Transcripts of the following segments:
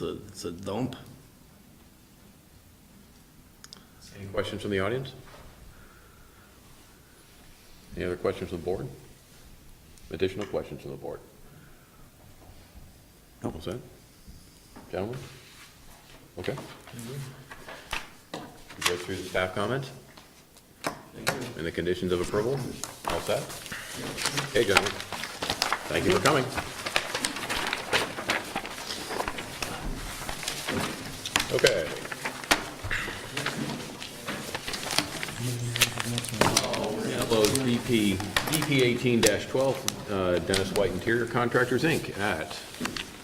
it's a dump. Any questions from the audience? Any other questions from the board? Additional questions from the board? No. What's that? Gentlemen? Okay. Go through the staff comments and the conditions of approval. All set? Okay, gentlemen. Thank you for coming. Okay. Close DP 18-12, Dennis White Interior Contractors, Inc. at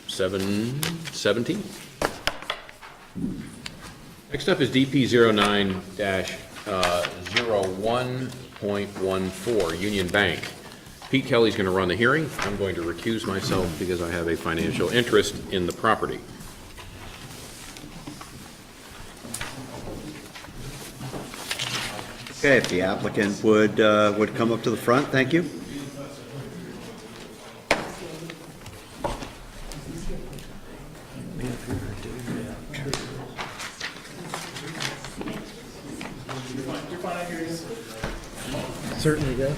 7:17. Next up is DP 09-01.14, Union Bank. Pete Kelly's going to run the hearing. I'm going to recuse myself because I have a financial interest in the property. Okay, if the applicant would come up to the front, thank you. Certainly, yeah.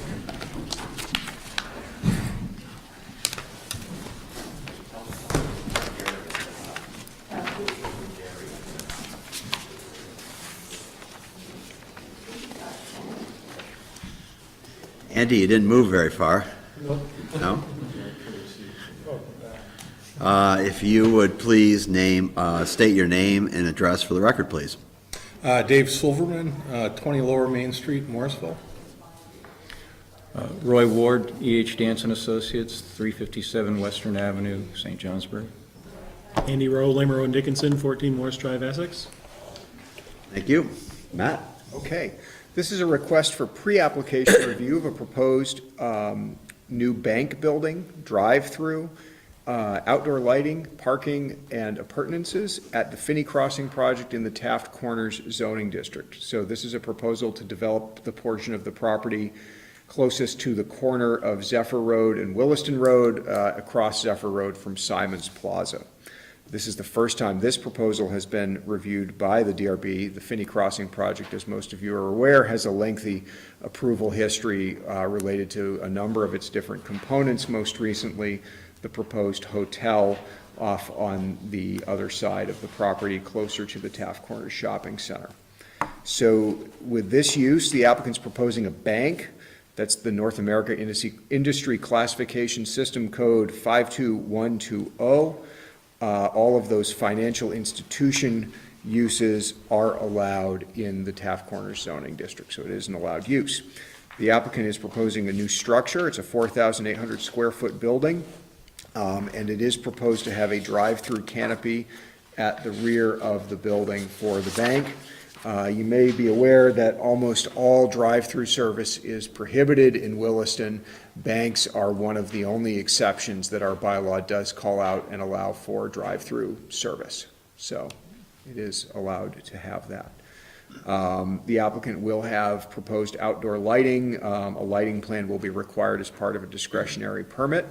Andy, you didn't move very far. No? If you would please state your name and address for the record, please. Dave Silverman, 20 Lower Main Street, Morrisville. Roy Ward, E.H. Danson Associates, 357 Western Avenue, St. Johnsbury. Andy Rowe, Lamer Road and Dickinson, 14 Morris Drive, Essex. Thank you. Matt? Okay, this is a request for pre-application review of a proposed new bank building, drive-through, outdoor lighting, parking, and appurtenances at the Finney Crossing project in the Taft Corners zoning district. So this is a proposal to develop the portion of the property closest to the corner of Zephyr Road and Williston Road, across Zephyr Road from Simon's Plaza. This is the first time this proposal has been reviewed by the DRB. The Finney Crossing project, as most of you are aware, has a lengthy approval history related to a number of its different components, most recently the proposed hotel off on the other side of the property closer to the Taft Corners Shopping Center. So with this use, the applicant's proposing a bank. That's the North America Industry Classification System Code 52120. All of those financial institution uses are allowed in the Taft Corners zoning district, so it is an allowed use. The applicant is proposing a new structure. It's a 4,800 square foot building, and it is proposed to have a drive-through canopy at the rear of the building for the bank. You may be aware that almost all drive-through service is prohibited in Williston. Banks are one of the only exceptions that our bylaw does call out and allow for drive-through service. So it is allowed to have that. The applicant will have proposed outdoor lighting. A lighting plan will be required as part of a discretionary permit.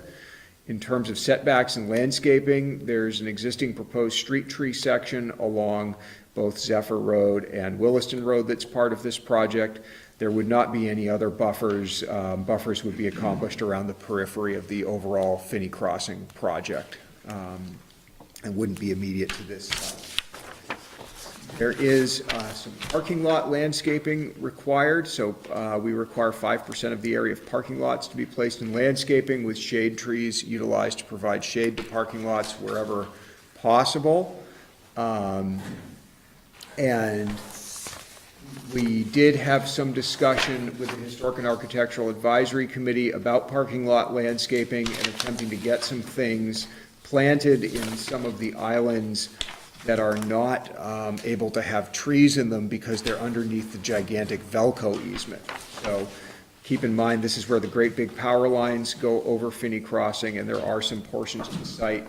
In terms of setbacks and landscaping, there's an existing proposed street tree section along both Zephyr Road and Williston Road that's part of this project. There would not be any other buffers. Buffers would be accomplished around the periphery of the overall Finney Crossing project and wouldn't be immediate to this site. There is some parking lot landscaping required, so we require 5% of the area of parking lots to be placed in landscaping with shade trees utilized to provide shade to parking lots wherever possible. And we did have some discussion with the Historic and Architectural Advisory Committee about parking lot landscaping and attempting to get some things planted in some of the islands that are not able to have trees in them because they're underneath the gigantic Velco easement. So keep in mind, this is where the great big power lines go over Finney Crossing, and there are some portions of the site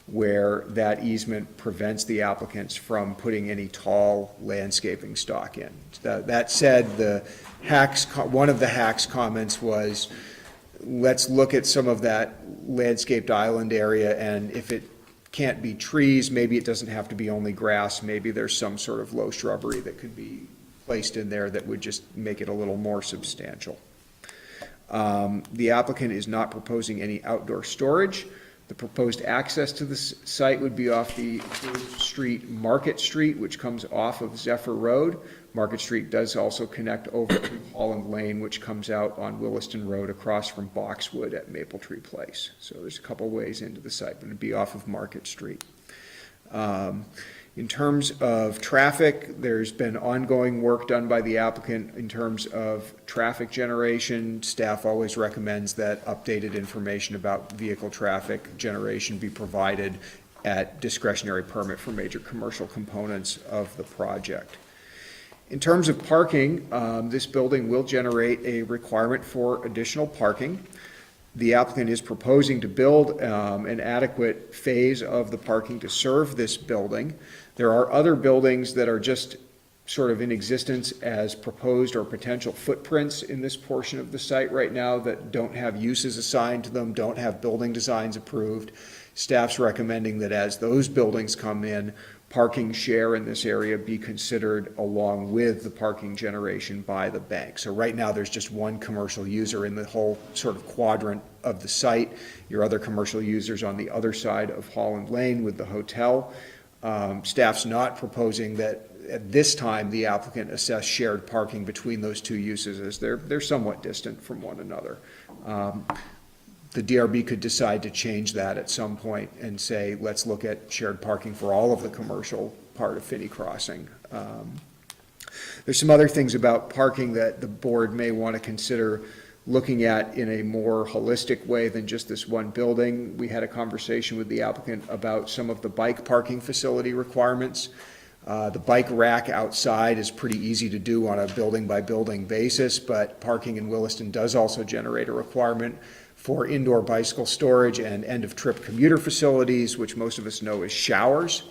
where that easement prevents the applicants from putting any tall landscaping stock in. That said, one of the HAC's comments was, let's look at some of that landscaped island area, and if it can't be trees, maybe it doesn't have to be only grass, maybe there's some sort of low shrubbery that could be placed in there that would just make it a little more substantial. The applicant is not proposing any outdoor storage. The proposed access to the site would be off the approved street, Market Street, which comes off of Zephyr Road. Market Street does also connect over to Holland Lane, which comes out on Williston Road across from Boxwood at Maple Tree Place. So there's a couple ways into the site, but it'd be off of Market Street. In terms of traffic, there's been ongoing work done by the applicant in terms of traffic generation. Staff always recommends that updated information about vehicle traffic generation be provided at discretionary permit for major commercial components of the project. In terms of parking, this building will generate a requirement for additional parking. The applicant is proposing to build an adequate phase of the parking to serve this building. There are other buildings that are just sort of in existence as proposed or potential footprints in this portion of the site right now that don't have uses assigned to them, don't have building designs approved. Staff's recommending that as those buildings come in, parking share in this area be considered along with the parking generation by the bank. So right now, there's just one commercial user in the whole sort of quadrant of the site. Your other commercial users on the other side of Holland Lane with the hotel. Staff's not proposing that at this time the applicant assess shared parking between those two uses, as they're somewhat distant from one another. The DRB could decide to change that at some point and say, let's look at shared parking for all of the commercial part of Finney Crossing. There's some other things about parking that the board may want to consider looking at in a more holistic way than just this one building. We had a conversation with the applicant about some of the bike parking facility requirements. The bike rack outside is pretty easy to do on a building by building basis, but parking in Williston does also generate a requirement for indoor bicycle storage and end of trip commuter facilities, which most of us know as showers.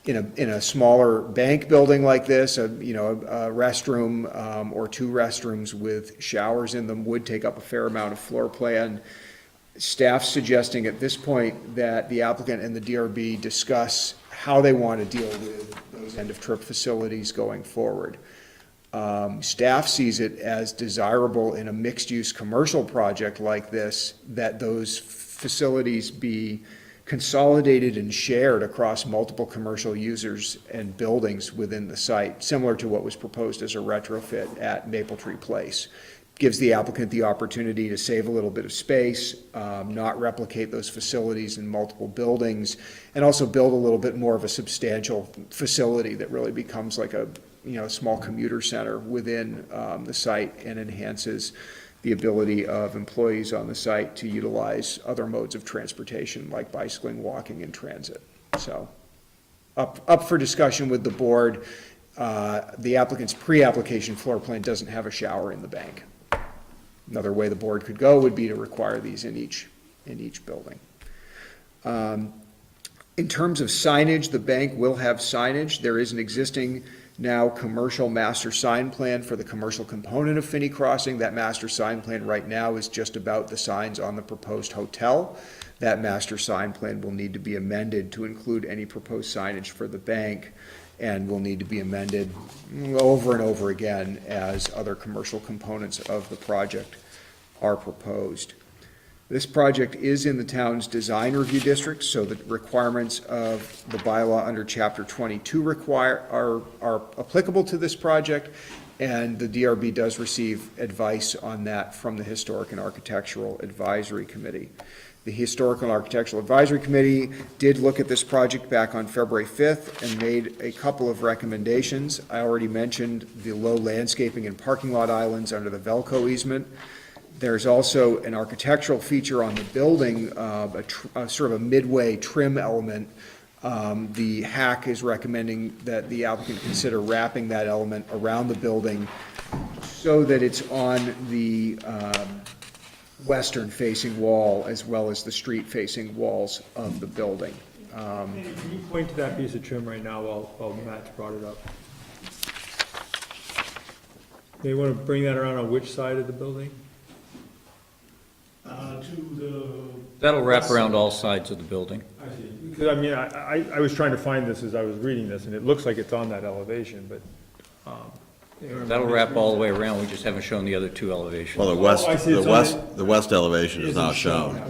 In a smaller bank building like this, a restroom or two restrooms with showers in them would take up a fair amount of floor plan. Staff suggesting at this point that the applicant and the DRB discuss how they want to deal with those end of trip facilities going forward. Staff sees it as desirable in a mixed-use commercial project like this that those facilities be consolidated and shared across multiple commercial users and buildings within the site, similar to what was proposed as a retrofit at Maple Tree Place. Gives the applicant the opportunity to save a little bit of space, not replicate those facilities in multiple buildings, and also build a little bit more of a substantial facility that really becomes like a small commuter center within the site and enhances the ability of employees on the site to utilize other modes of transportation like bicycling, walking, and transit. So up for discussion with the board. The applicant's pre-application floor plan doesn't have a shower in the bank. Another way the board could go would be to require these in each building. In terms of signage, the bank will have signage. There is an existing now commercial master sign plan for the commercial component of Finney Crossing. That master sign plan right now is just about the signs on the proposed hotel. That master sign plan will need to be amended to include any proposed signage for the bank, and will need to be amended over and over again as other commercial components of the project are proposed. This project is in the town's design review district, so the requirements of the bylaw under Chapter 22 are applicable to this project, and the DRB does receive advice on that from the Historic and Architectural Advisory Committee. The Historical and Architectural Advisory Committee did look at this project back on February 5th and made a couple of recommendations. I already mentioned the low landscaping and parking lot islands under the Velco easement. There's also an architectural feature on the building, sort of a midway trim element. The HAC is recommending that the applicant consider wrapping that element around the building so that it's on the western-facing wall as well as the street-facing walls of the building. Can you point to that piece of trim right now while Matt's brought it up? They want to bring that around on which side of the building? To the. That'll wrap around all sides of the building. I see. 'Cause I mean, I was trying to find this as I was reading this, and it looks like it's on that elevation, but, That'll wrap all the way around, we just haven't shown the other two elevations. Well, the west, I see, the it's on west, it. the west elevation is not isn't shown. Okay,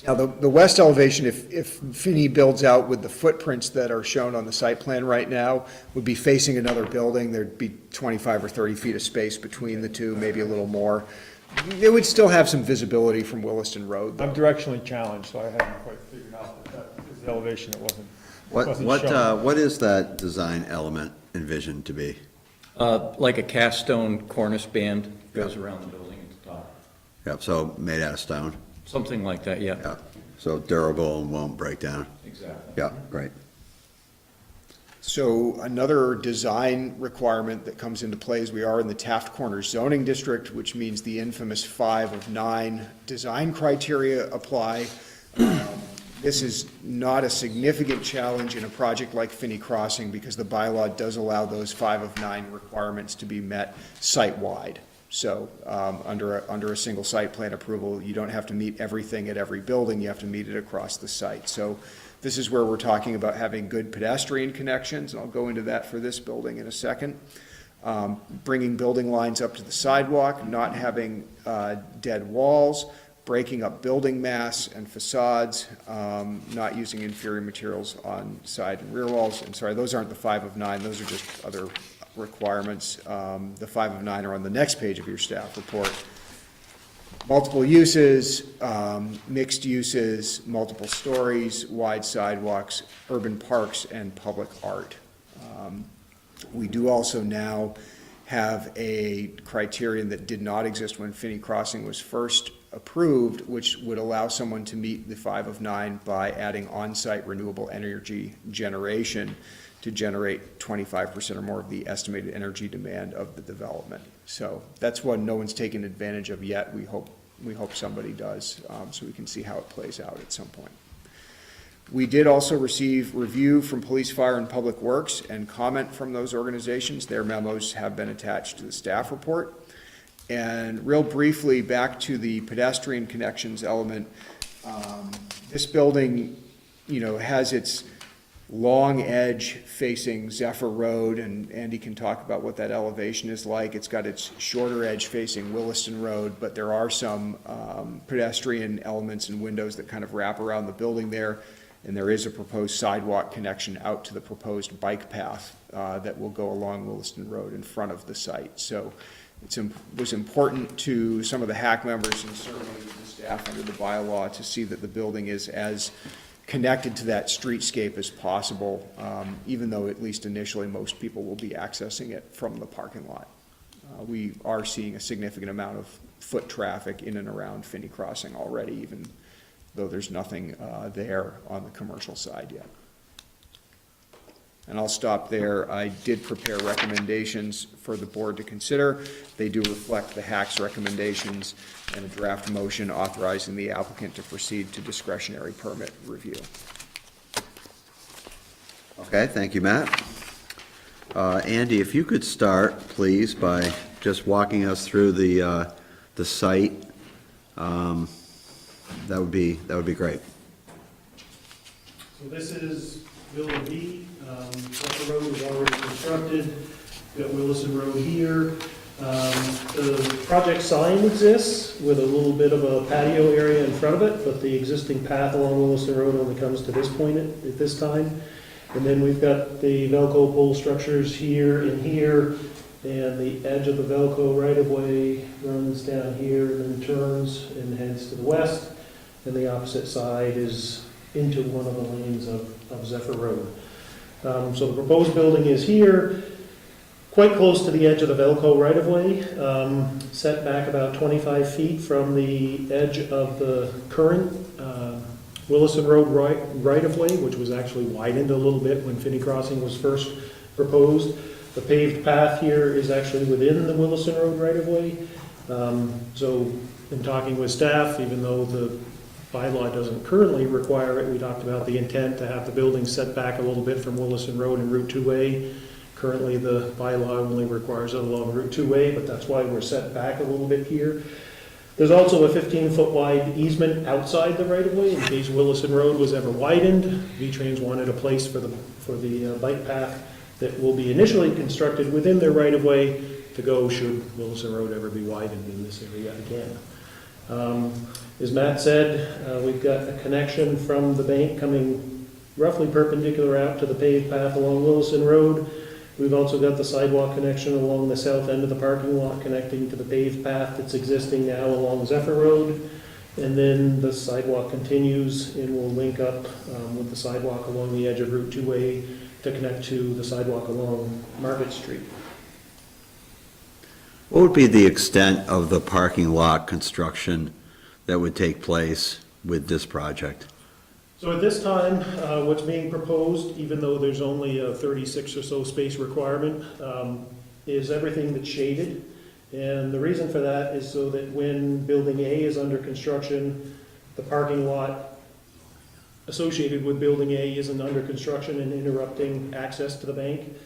all right. Now, the west elevation, if Finney builds out with the footprints that are shown on the site plan right now, would be facing another building. There'd be 25 or 30 feet of space between the two, maybe a little more. It would still have some visibility from Williston Road, though. I'm directionally challenged, so I haven't quite figured out that is the elevation that wasn't shown. What is that design element envisioned to be? Like a cast stone cornice band goes around the building at the top. Yep, so made out of stone. Something like that, yeah. Yeah, so durable and won't break down. Exactly. Yeah, great. So another design requirement that comes into play is we are in the Taft Corners zoning district, which means the infamous 5 of 9 design criteria apply. This is not a significant challenge in a project like Finney Crossing because the bylaw does allow those 5 of 9 requirements to be met site-wide. So under a single site plan approval, you don't have to meet everything at every building, you have to meet it across the site. So this is where we're talking about having good pedestrian connections, and I'll go into that for this building in a second. Bringing building lines up to the sidewalk, not having dead walls, breaking up building mass and facades, not using inferior materials on side and rear walls. And sorry, those aren't the 5 of 9, those are just other requirements. The 5 of 9 are on the next page of your staff report. Multiple uses, mixed uses, multiple stories, wide sidewalks, urban parks, and public art. We do also now have a criterion that did not exist when Finney Crossing was first approved, which would allow someone to meet the 5 of 9 by adding on-site renewable energy generation to generate 25% or more of the estimated energy demand of the development. So that's one no one's taken advantage of yet. We hope somebody does, so we can see how it plays out at some point. We did also receive review from Police, Fire, and Public Works and comment from those organizations. Their memos have been attached to the staff report. And real briefly, back to the pedestrian connections element, this building, has its long edge facing Zephyr Road, and Andy can talk about what that elevation is like. It's got its shorter edge facing Williston Road, but there are some pedestrian elements and windows that kind of wrap around the building there, and there is a proposed sidewalk connection out to the proposed bike path that will go along Williston Road in front of the site. So it was important to some of the HAC members and certainly the staff under the bylaw to see that the building is as connected to that streetscape as possible, even though at least initially most people will be accessing it from the parking lot. We are seeing a significant amount of foot traffic in and around Finney Crossing already, even though there's nothing there on the commercial side yet. And I'll stop there. I did prepare recommendations for the board to consider. They do reflect the HAC's recommendations and a draft motion authorizing the applicant to proceed to discretionary permit review. Okay, thank you, Matt. Andy, if you could start, please, by just walking us through the site, that would be great. So this is Building B. Zephyr Road is already constructed. We've got Williston Road here. The project sign exists with a little bit of a patio area in front of it, but the existing path along Williston Road only comes to this point at this time. And then we've got the Velcro pole structures here and here, and the edge of the Velcro right-of-way runs down here and then turns and heads to the west, and the opposite side is into one of the lanes of Zephyr Road. So the proposed building is here, quite close to the edge of the Velcro right-of-way, set back about 25 feet from the edge of the current Williston Road right-of-way, which was actually widened a little bit when Finney Crossing was first proposed. The paved path here is actually within the Williston Road right-of-way. So in talking with staff, even though the bylaw doesn't currently require it, we talked about the intent to have the building set back a little bit from Williston Road and Route 2A. Currently, the bylaw only requires it along Route 2A, but that's why we're set back a little bit here. There's also a 15-foot wide easement outside the right-of-way in case Williston Road was ever widened. V-Trans wanted a place for the bike path that will be initially constructed within their right-of-way to go should Williston Road ever be widened in this area again. As Matt said, we've got a connection from the bank coming roughly perpendicular out to the paved path along Williston Road. We've also got the sidewalk connection along the south end of the parking lot connecting to the paved path that's existing now along Zephyr Road. And then the sidewalk continues and will link up with the sidewalk along the edge of Route 2A to connect to the sidewalk along Market Street. What would be the extent of the parking lot construction that would take place with this project? So at this time, what's being proposed, even though there's only a 36 or so space requirement, is everything that's shaded. And the reason for that is so that when Building A is under construction, the parking lot associated with Building A isn't under construction and interrupting access to the bank.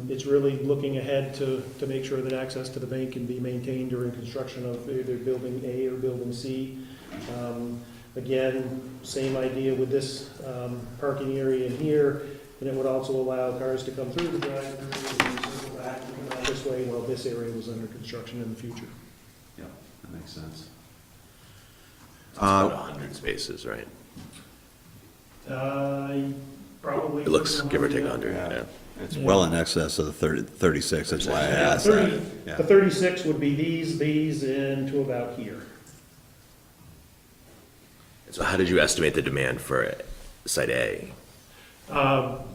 It's really looking ahead to make sure that access to the bank can be maintained during construction of either Building A or Building C. Again, same idea with this parking area in here, and it would also allow cars to come through the drive-through and circle back and come out this way while this area was under construction in the future. Yeah, that makes sense. It's about 100 spaces, right? Probably. It looks, give or take 100, Yeah. yeah. It's well in excess of the 36, that's why I Yeah, asked that. Yeah. The 36 would be these, and to about here. So how did you estimate the demand for Site A?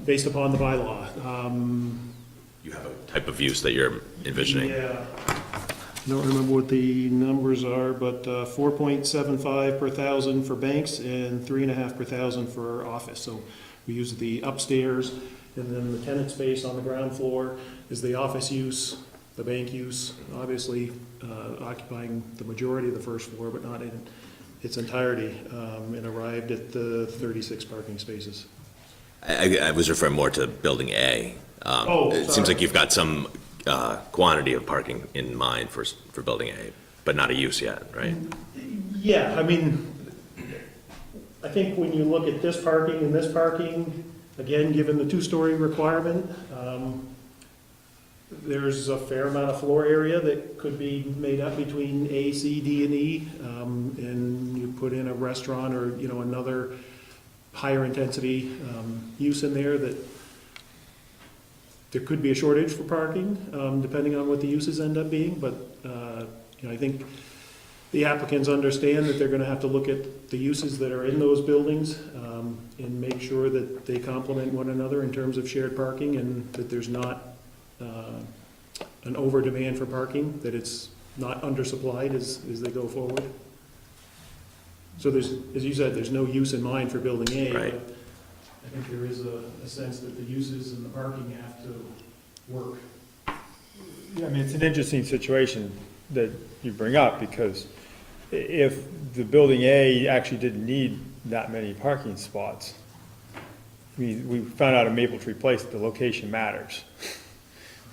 Based upon the bylaw. You have a type of use that you're envisioning? Yeah. I don't remember what the numbers are, but 4.75 per thousand for banks and 3.5 per thousand for office. So we use the upstairs, and then the tenant space on the ground floor is the office use, the bank use, obviously occupying the majority of the first floor, but not in its entirety, and arrived at the 36 parking spaces. I was referring more to Building A. It seems sorry. like you've got some quantity of parking in mind for Building A, but not a use yet, right? Yeah, I mean, I think when you look at this parking and this parking, again, given the two-story requirement, there's a fair amount of floor area that could be made up between A, C, D, and E, and you put in a restaurant or, another higher intensity use in there that there could be a shortage for parking, depending on what the uses end up being, but, I think the applicants understand that they're gonna have to look at the uses that are in those buildings, and make sure that they complement one another in terms of shared parking, and that there's not an over demand for parking, that it's not undersupplied as they go forward. So there's, as you said, there's no use in mind for Building A, Right. but I think there is a sense that the uses and the parking have to work. Yeah, I mean, it's an interesting situation that you bring up, because if the Building A actually didn't need that many parking spots, we found out at Maple Tree Place that the location matters,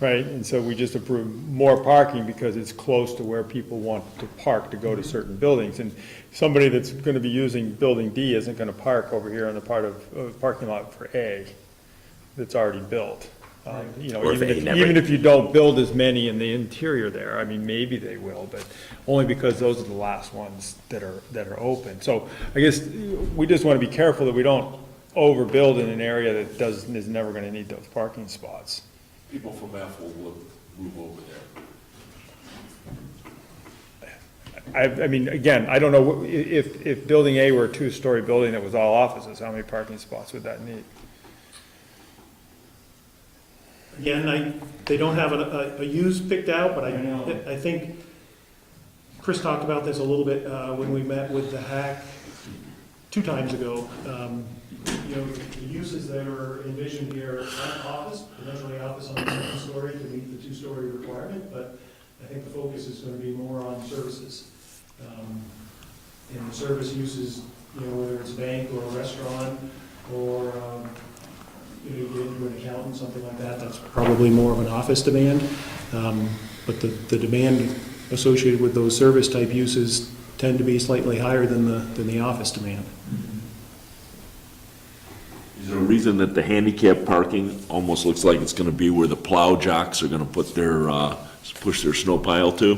right? And so we just approved more parking because it's close to where people want to park to go to certain buildings. And somebody that's gonna be using Building D isn't gonna park over here on the part of parking lot for A that's already built. Or if A never- Even if you don't build as many in the interior there, I mean, maybe they will, but only because those are the last ones that are open. So I guess we just want to be careful that we don't overbuild in an area that is never going to need those parking spots. People from F will move over there. I mean, again, I don't know, if Building A were a two-story building that was all offices, how many parking spots would that need? Again, they don't have a use picked out, but I think Chris talked about this a little bit when we met with the HAC 2 times ago. The uses that are envisioned here are office, potentially office on the second story to meet the 2-story requirement, but I think the focus is going to be more on services. And the service uses, whether it's a bank or a restaurant or you get into an accountant, something like that, that's probably more of an office demand. But the demand associated with those service-type uses tend to be slightly higher than the office demand. Is there a reason that the handicap parking almost looks like it's gonna be where the plow jocks are gonna put their, push their snow pile to?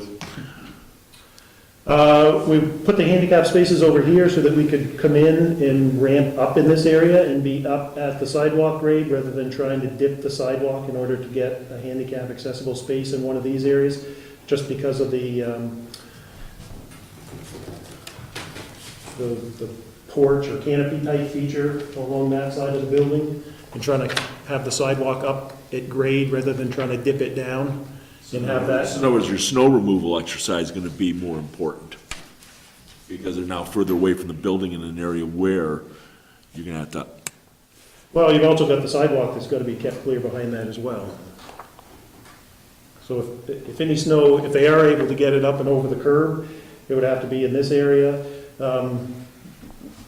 We put the handicap spaces over here so that we could come in and ramp up in this area and be up at the sidewalk grade rather than trying to dip the sidewalk in order to get a handicap accessible space in one of these areas, just because of the porch or canopy type feature along that side of the building, and trying to have the sidewalk up at grade rather than trying to dip it down and have that. In other words, your snow removal exercise is gonna be more important, because they're now further away from the building in an area where you're gonna have to, Well, you've also got the sidewalk that's got to be kept clear behind that as well. So if any snow, if they are able to get it up and over the curb, it would have to be in this area.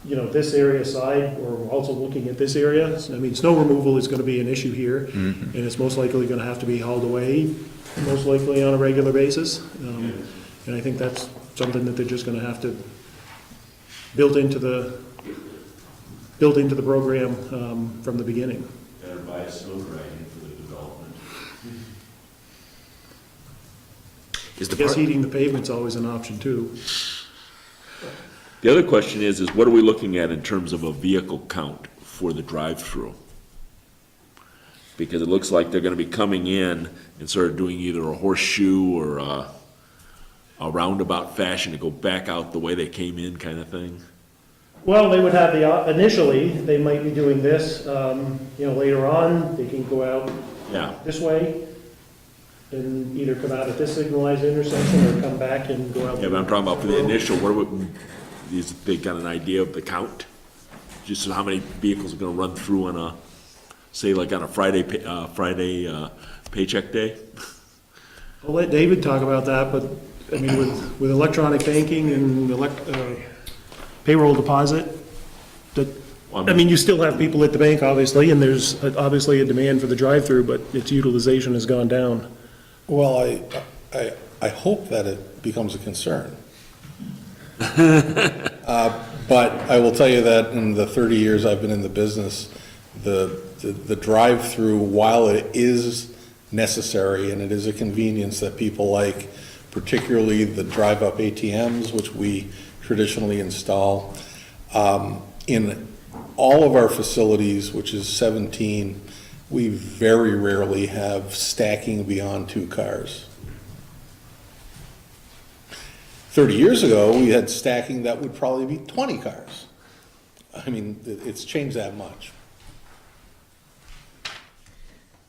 You know, this area side, or also looking at this area. I mean, snow removal is going to be an issue here, and it's most likely going to have to be hauled away, most likely on a regular basis. And I think that's something that they're just going to have to build into the program from the beginning. better buy a snow dragon for the development. Is I guess heating the pavement's always an option too. The other question is what are we looking at in terms of a vehicle count for the drive-through? Because it looks like they're gonna be coming in and sort of doing either a horseshoe or a roundabout fashion to go back out the way they came in, kind of thing. Well, they would have initially, they might be doing this, you know, later on, they can go out Yeah, this way and either come out at this signalized intersection or come back and go out. yeah, but I'm talking about for the initial, is they got an idea of the count? Just how many vehicles are gonna run through on a, say like on a Friday paycheck day? I'll let David talk about that, but, I mean, with electronic banking and payroll deposit, I mean, you still have people at the bank, obviously, and there's obviously a demand for the drive-through, but its utilization has gone down. Well, I hope that it becomes a concern. But I will tell you that in the 30 years I've been in the business, the drive-through, while it is necessary and it is a convenience that people like, particularly the drive-up ATMs, which we traditionally install, in all of our facilities, which is 17, we very rarely have stacking beyond 2 cars. 30 years ago, we had stacking that would probably be 20 cars. I mean, it's changed that much.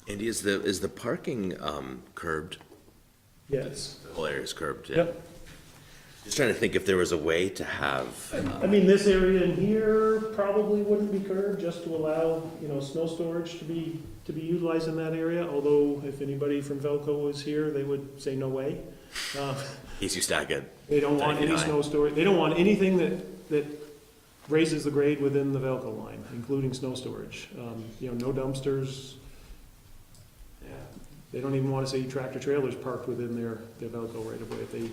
Andy, is the parking curbed? Yes. The whole area is curbed, yeah. Yep. Just trying to think if there was a way to have, I mean, this area in here probably wouldn't be curbed, just to allow, you know, snow storage to be utilized in that area, although if anybody from Velco was here, they would say no way. in case you stack it. They don't want any snow storage, they don't want anything that raises the grade within the Velco line, including snow storage. You know, no dumpsters. Yeah, they don't even want to see tractor trailers parked within their Velco right of way if they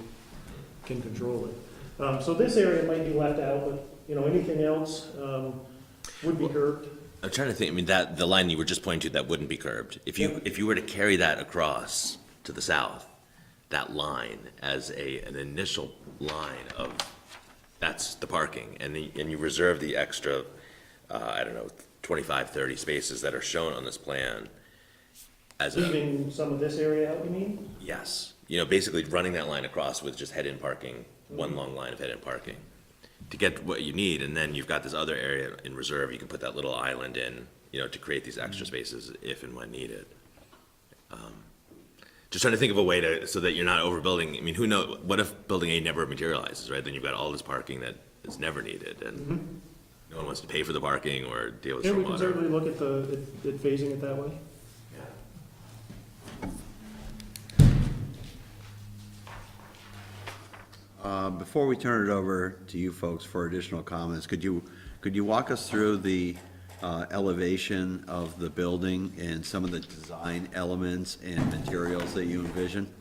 can control it. So this area might be left out, but, you know, anything else would be curbed. I'm trying to think, I mean, the line you were just pointing to, that wouldn't be curbed. If you were to carry that across to the south, that line as an initial line of, that's the parking, and you reserve the extra, I don't know, 25, 30 spaces that are shown on this plan as Leaving some of this area out, you mean? yes. You know, basically running that line across with just head-in parking, one long line of head-in parking, to get what you need, and then you've got this other area in reserve, you can put that little island in, you know, to create these extra spaces if and when needed. Just trying to think of a way to, so that you're not overbuilding. I mean, who knows, what if building A never materializes, right? Then you've got all this parking that is never needed, and no one wants to pay for the parking or deal with Yeah, we can stormwater. certainly look at at phasing it that way. Before we turn it over to you folks for additional comments, could you walk us through the elevation of the building and some of the design elements and materials that you envision?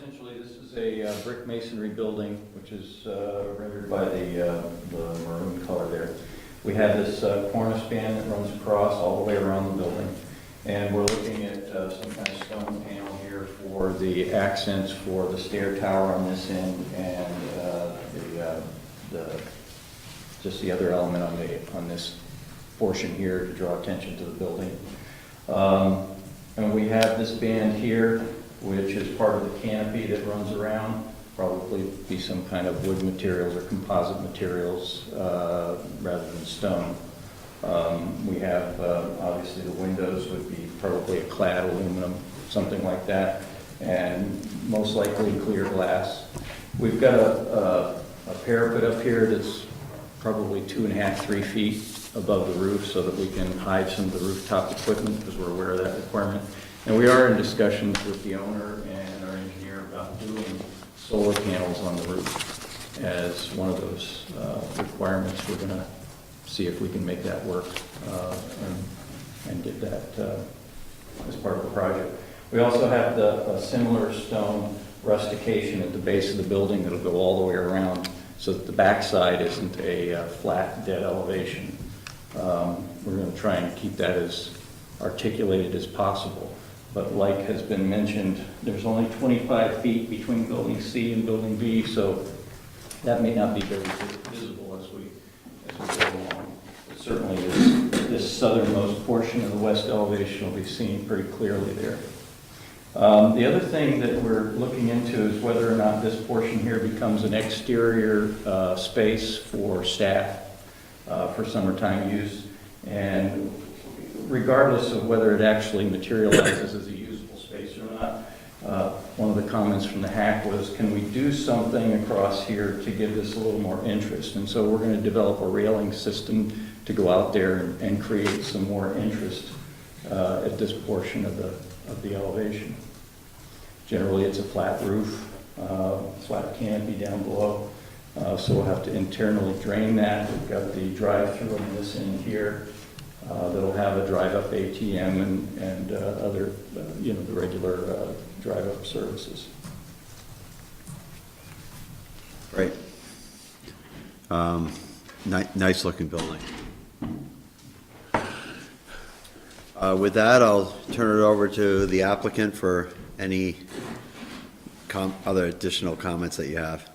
Essentially, this is a brick masonry building, which is rendered by the maroon color there. We have this cornice span that runs across all the way around the building, and we're looking at some kind of stone panel here for the accents for the stair tower on this end, and just the other element on this portion here to draw attention to the building. And we have this band here, which is part of the canopy that runs around, probably be some kind of wood materials or composite materials rather than stone. We have, obviously, the windows would be probably a clad aluminum, something like that, and most likely clear glass. We've got a parapet up here that's probably 2.5, 3 feet above the roof so that we can hide some of the rooftop equipment because we're aware of that requirement. And we are in discussions with the owner and our engineer about doing solar panels on the roof as one of those requirements. We're going to see if we can make that work and get that as part of the project. We also have a similar stone rustication at the base of the building that'll go all the way around so that the backside isn't a flat, dead elevation. We're going to try and keep that as articulated as possible. But like has been mentioned, there's only 25 feet between building C and building B, so that may not be very visible as we go along. But certainly this southernmost portion of the west elevation will be seen pretty clearly there. The other thing that we're looking into is whether or not this portion here becomes an exterior space for staff for summertime use. And regardless of whether it actually materializes as a usable space or not, one of the comments from the hack was, can we do something across here to give this a little more interest? And so we're going to develop a railing system to go out there and create some more interest at this portion of the elevation. Generally, it's a flat roof, flat canopy down below, so we'll have to internally drain that. We've got the drive-through on this end here that'll have a drive-up ATM and other, the regular drive-up services. Great. Nice looking building. With that, I'll turn it over to the applicant for any other additional comments that you have.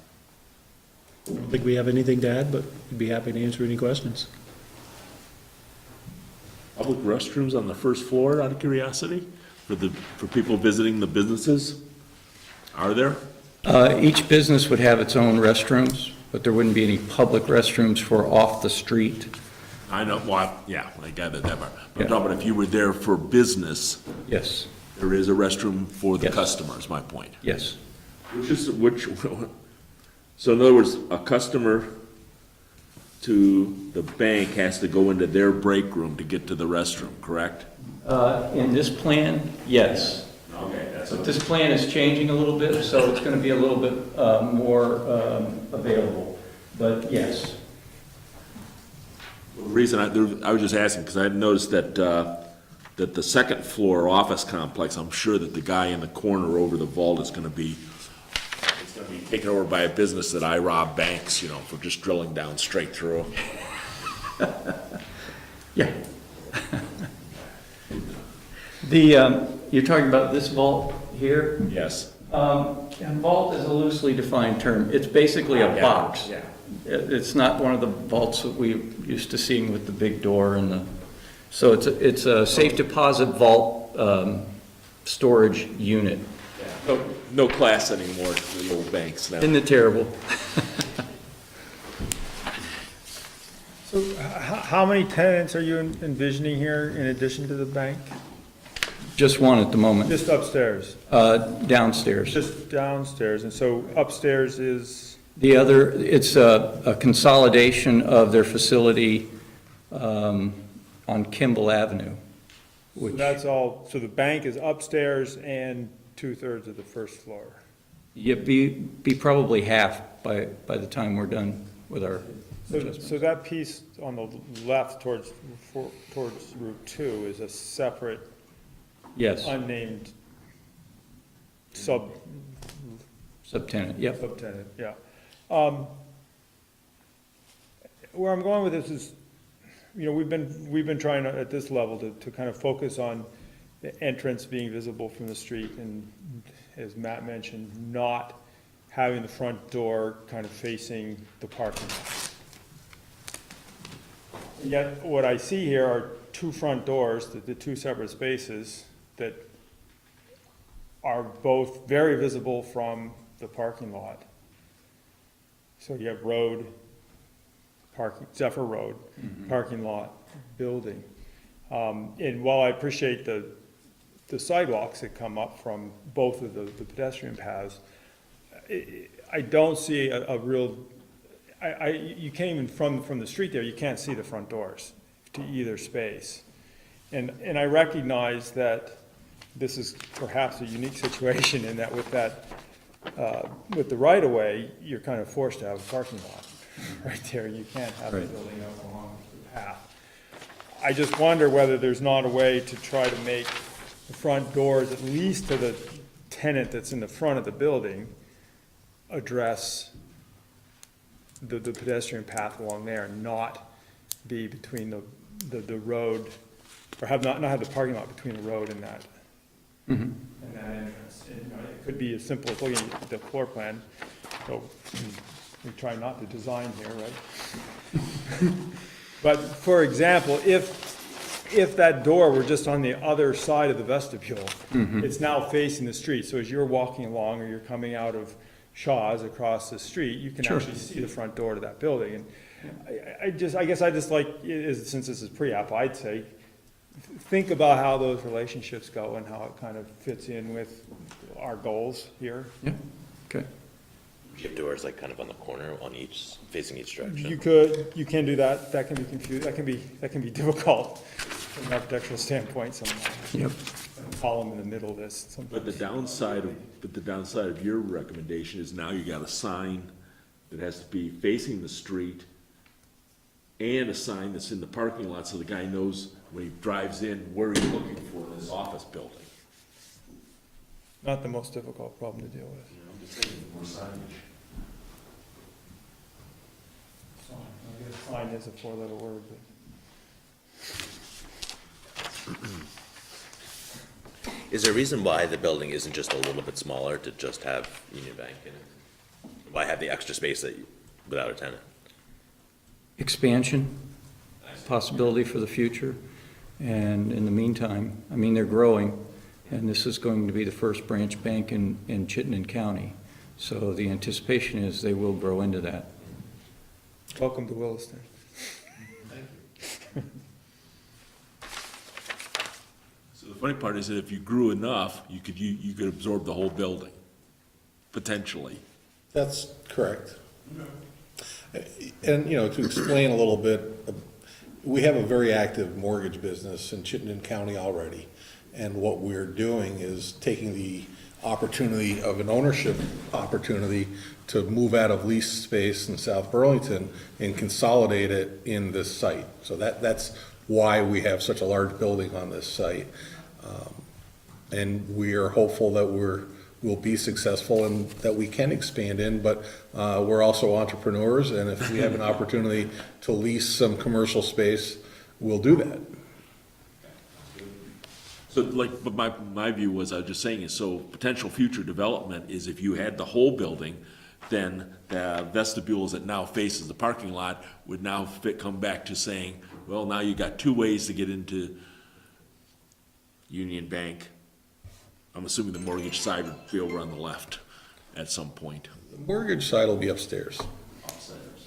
I don't think we have anything to add, but we'd be happy to answer any questions. Public restrooms on the first floor, out of curiosity, for people visiting the businesses? Are there? Each business would have its own restrooms, but there wouldn't be any public restrooms for off the street. I know, well, yeah, I gathered that part. But I'm Yeah. talking about if you were there for business, Yes, there is a restroom for the Yes. customer, is my point. yes. So in other words, a customer to the bank has to go into their break room to get to the restroom, correct? In this plan, yes. Okay, that's But this plan is changing a little bit, so it's going to be a little bit more available. But yes, The reason I was just asking, because I had noticed that, that the second floor office complex, I'm sure that the guy in the corner over the vault is gonna be taken over by a business that I rob banks, for just drilling down straight through. yeah. You're talking about this vault here? Yes. And vault is a loosely defined term. It's basically a box. Yeah. It's not one of the vaults that we used to seeing with the big door and so it's a safe deposit vault storage unit. No class anymore for the old banks now. Isn't it terrible? So how many tenants are you envisioning here in addition to the bank? Just one at the moment. Just upstairs? Downstairs. Just downstairs, and so upstairs is? The other, it's a consolidation of their facility on Kimball Avenue. So that's all, so the bank is upstairs and 2/3 of the first floor? Yeah, be probably half by the time we're done with our adjustments. So that piece on the left towards Route 2 is a separate, Yes, unnamed sub Subtenant, yep. subtenant, yeah. Where I'm going with this is, we've been trying to, at this level to kind of focus on the entrance being visible from the street and, as Matt mentioned, not having the front door kind of facing the parking lot. Yet what I see here are two front doors, the two separate spaces that are both very visible from the parking lot. So you have road, parking, Zephyr Road, parking lot, building. And while I appreciate the sidewalks that come up from both of the pedestrian paths, I don't see a real, you can't even, from the street there, you can't see the front doors to either space. And I recognize that this is perhaps a unique situation in that with the right-of-way, you're kind of forced to have a parking lot right there. You can't have the Right. building out along the path. I just wonder whether there's not a way to try to make the front doors, at least to the tenant that's in the front of the building, address the pedestrian path along there and not be between the road, or not have the parking lot between the road and that. And that entrance. And, it could be as simple as looking at the floor plan. So we try not to design here, right? But for example, if that door were just on the other side of the vestibule, it's now facing the street. So as you're walking along or you're coming out of Shaw's across the street, you can actually see the front door to that building. And I guess I just like, since this is pre-app, I'd say, think about how those relationships go and how it kind of fits in with our goals here. Yeah, okay. You have doors like kind of on the corner on each, facing each direction. You can do that. That can be confused. That can be difficult from an architectural standpoint sometimes. Yep. Column in the middle of this. But the downside of your recommendation is now you got a sign that has to be facing the street and a sign that's in the parking lot so the guy knows when he drives in where he's looking for in his office building. Not the most difficult problem to deal with. I'm just saying, more signage. I guess sign is a four-letter word, but. Is there a reason why the building isn't just a little bit smaller to just have Union Bank in it? Why have the extra space without a tenant? Expansion, possibility for the future. And in the meantime, I mean, they're growing, and this is going to be the first branch bank in Chittenden County. So the anticipation is they will grow into that. Welcome to Williston. So the funny part is that if you grew enough, you could absorb the whole building, potentially. That's correct. And, to explain a little bit, we have a very active mortgage business in Chittenden County already. And what we're doing is taking the opportunity of an ownership opportunity to move out of lease space in South Burlington and consolidate it in this site. So that's why we have such a large building on this site. And we are hopeful that we'll be successful and that we can expand in, but we're also entrepreneurs, and if we have an opportunity to lease some commercial space, we'll do that. So but my view was, I was just saying is, so potential future development is if you had the whole building, then the vestibules that now faces the parking lot would now come back to saying, well, now you got two ways to get into Union Bank. I'm assuming the mortgage side would be over on the left at some point. The mortgage side will be upstairs.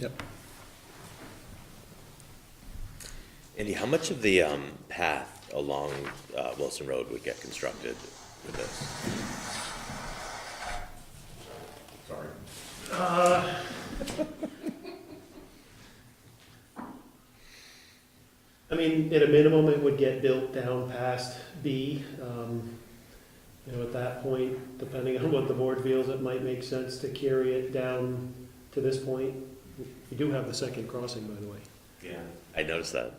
Yep. Andy, how much of the path along Wilson Road would get constructed with this? I mean, at a minimum, it would get built down past B. At that point, depending on what the board feels, it might make sense to carry it down to this point. We do have the second crossing, by the way. Yeah. I noticed that.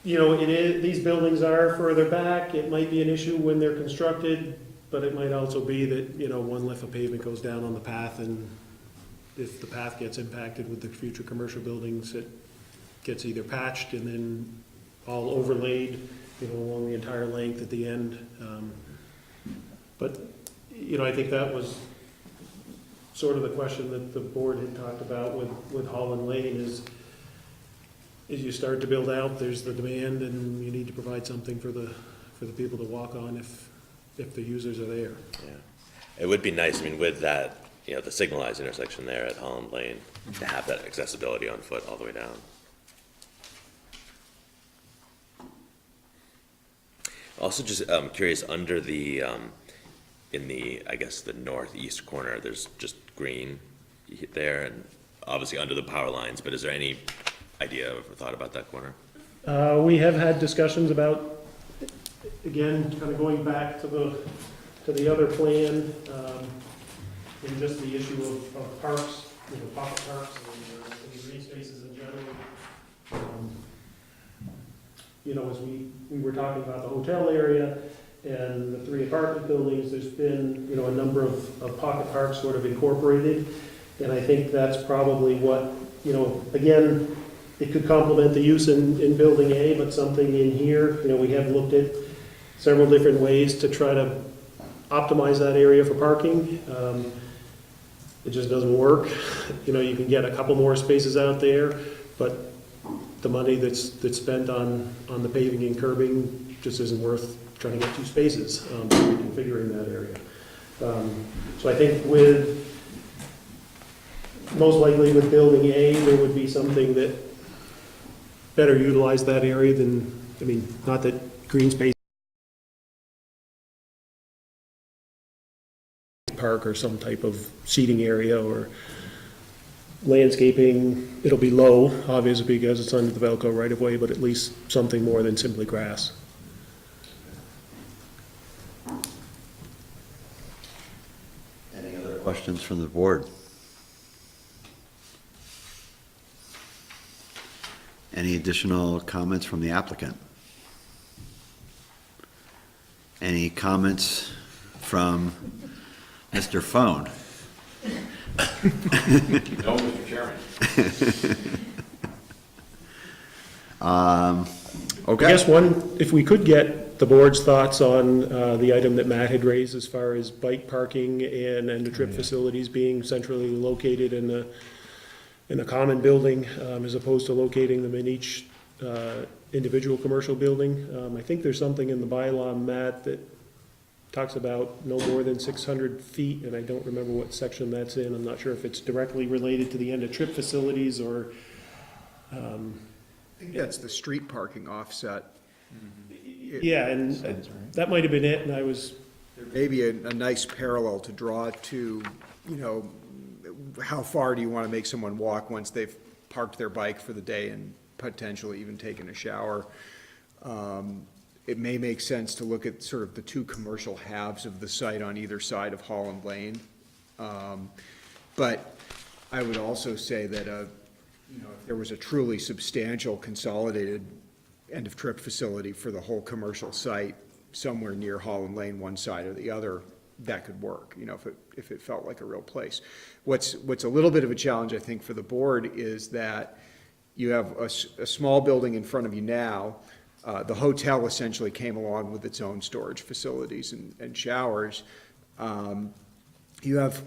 These buildings are further back. It might be an issue when they're constructed. but it might also be that, you know, one lift of pavement goes down on the path, and if the path gets impacted with the future commercial buildings, it gets either patched and then all overlaid, you know, along the entire length at the end. But, you know, I think that was sort of the question that the board had talked about with Holland Lane is, as you start to build out, there's the demand, and you need to provide something for the people to walk on if the users are there. Yeah. It would be nice, I mean, with that, you know, the signalized intersection there at Holland Lane, to have that accessibility on foot all the way down. Also, just curious, under the, in the, I guess, the northeast corner, there's just green there, and obviously under the power lines, but is there any idea or thought about that corner? We have had discussions about, again, kind of going back to the other plan, and just the issue of parks, you know, pocket parks and green spaces in general. You know, as we were talking about the hotel area and the 3 apartment buildings, there's been, you know, a number of pocket parks sort of incorporated. And I think that's probably what, you know, again, it could complement the use in Building A, but something in here, you know, we have looked at several different ways to try to optimize that area for parking. It just doesn't work. You know, you can get a couple more spaces out there, but the money that's spent on the paving and curbing just isn't worth trying to get 2 spaces, reconfiguring that area. So I think most likely with Building A, there would be something that better utilized that area than, I mean, not that green space park or some type of seating area or landscaping. It'll be low, obviously, because it's under the Velco right of way, but at least something more than simply grass. Any other questions from the board? Any additional comments from the applicant? Any comments from Mr. Phone? No, Mr. Chairman. I Okay, guess if we could get the board's thoughts on the item that Matt had raised as far as bike parking and the trip facilities being centrally located in the common building, as opposed to locating them in each individual commercial building. I think there's something in the bylaw, Matt, that talks about no more than 600 feet, and I don't remember what section that's in. I'm not sure if it's directly related to the end of trip facilities or, I think that's the street parking offset. yeah, and that might have been it, and I was, Maybe a nice parallel to draw to, you know, how far do you want to make someone walk once they've parked their bike for the day and potentially even taken a shower? It may make sense to look at sort of the 2 commercial halves of the site on either side of Holland Lane. But I would also say that, you know, if there was a truly substantial consolidated end-of-trip facility for the whole commercial site somewhere near Holland Lane, one side or the other, that could work, you know, if it felt like a real place. What's a little bit of a challenge, I think, for the board is that you have a small building in front of you now. The hotel essentially came along with its own storage facilities and showers. You have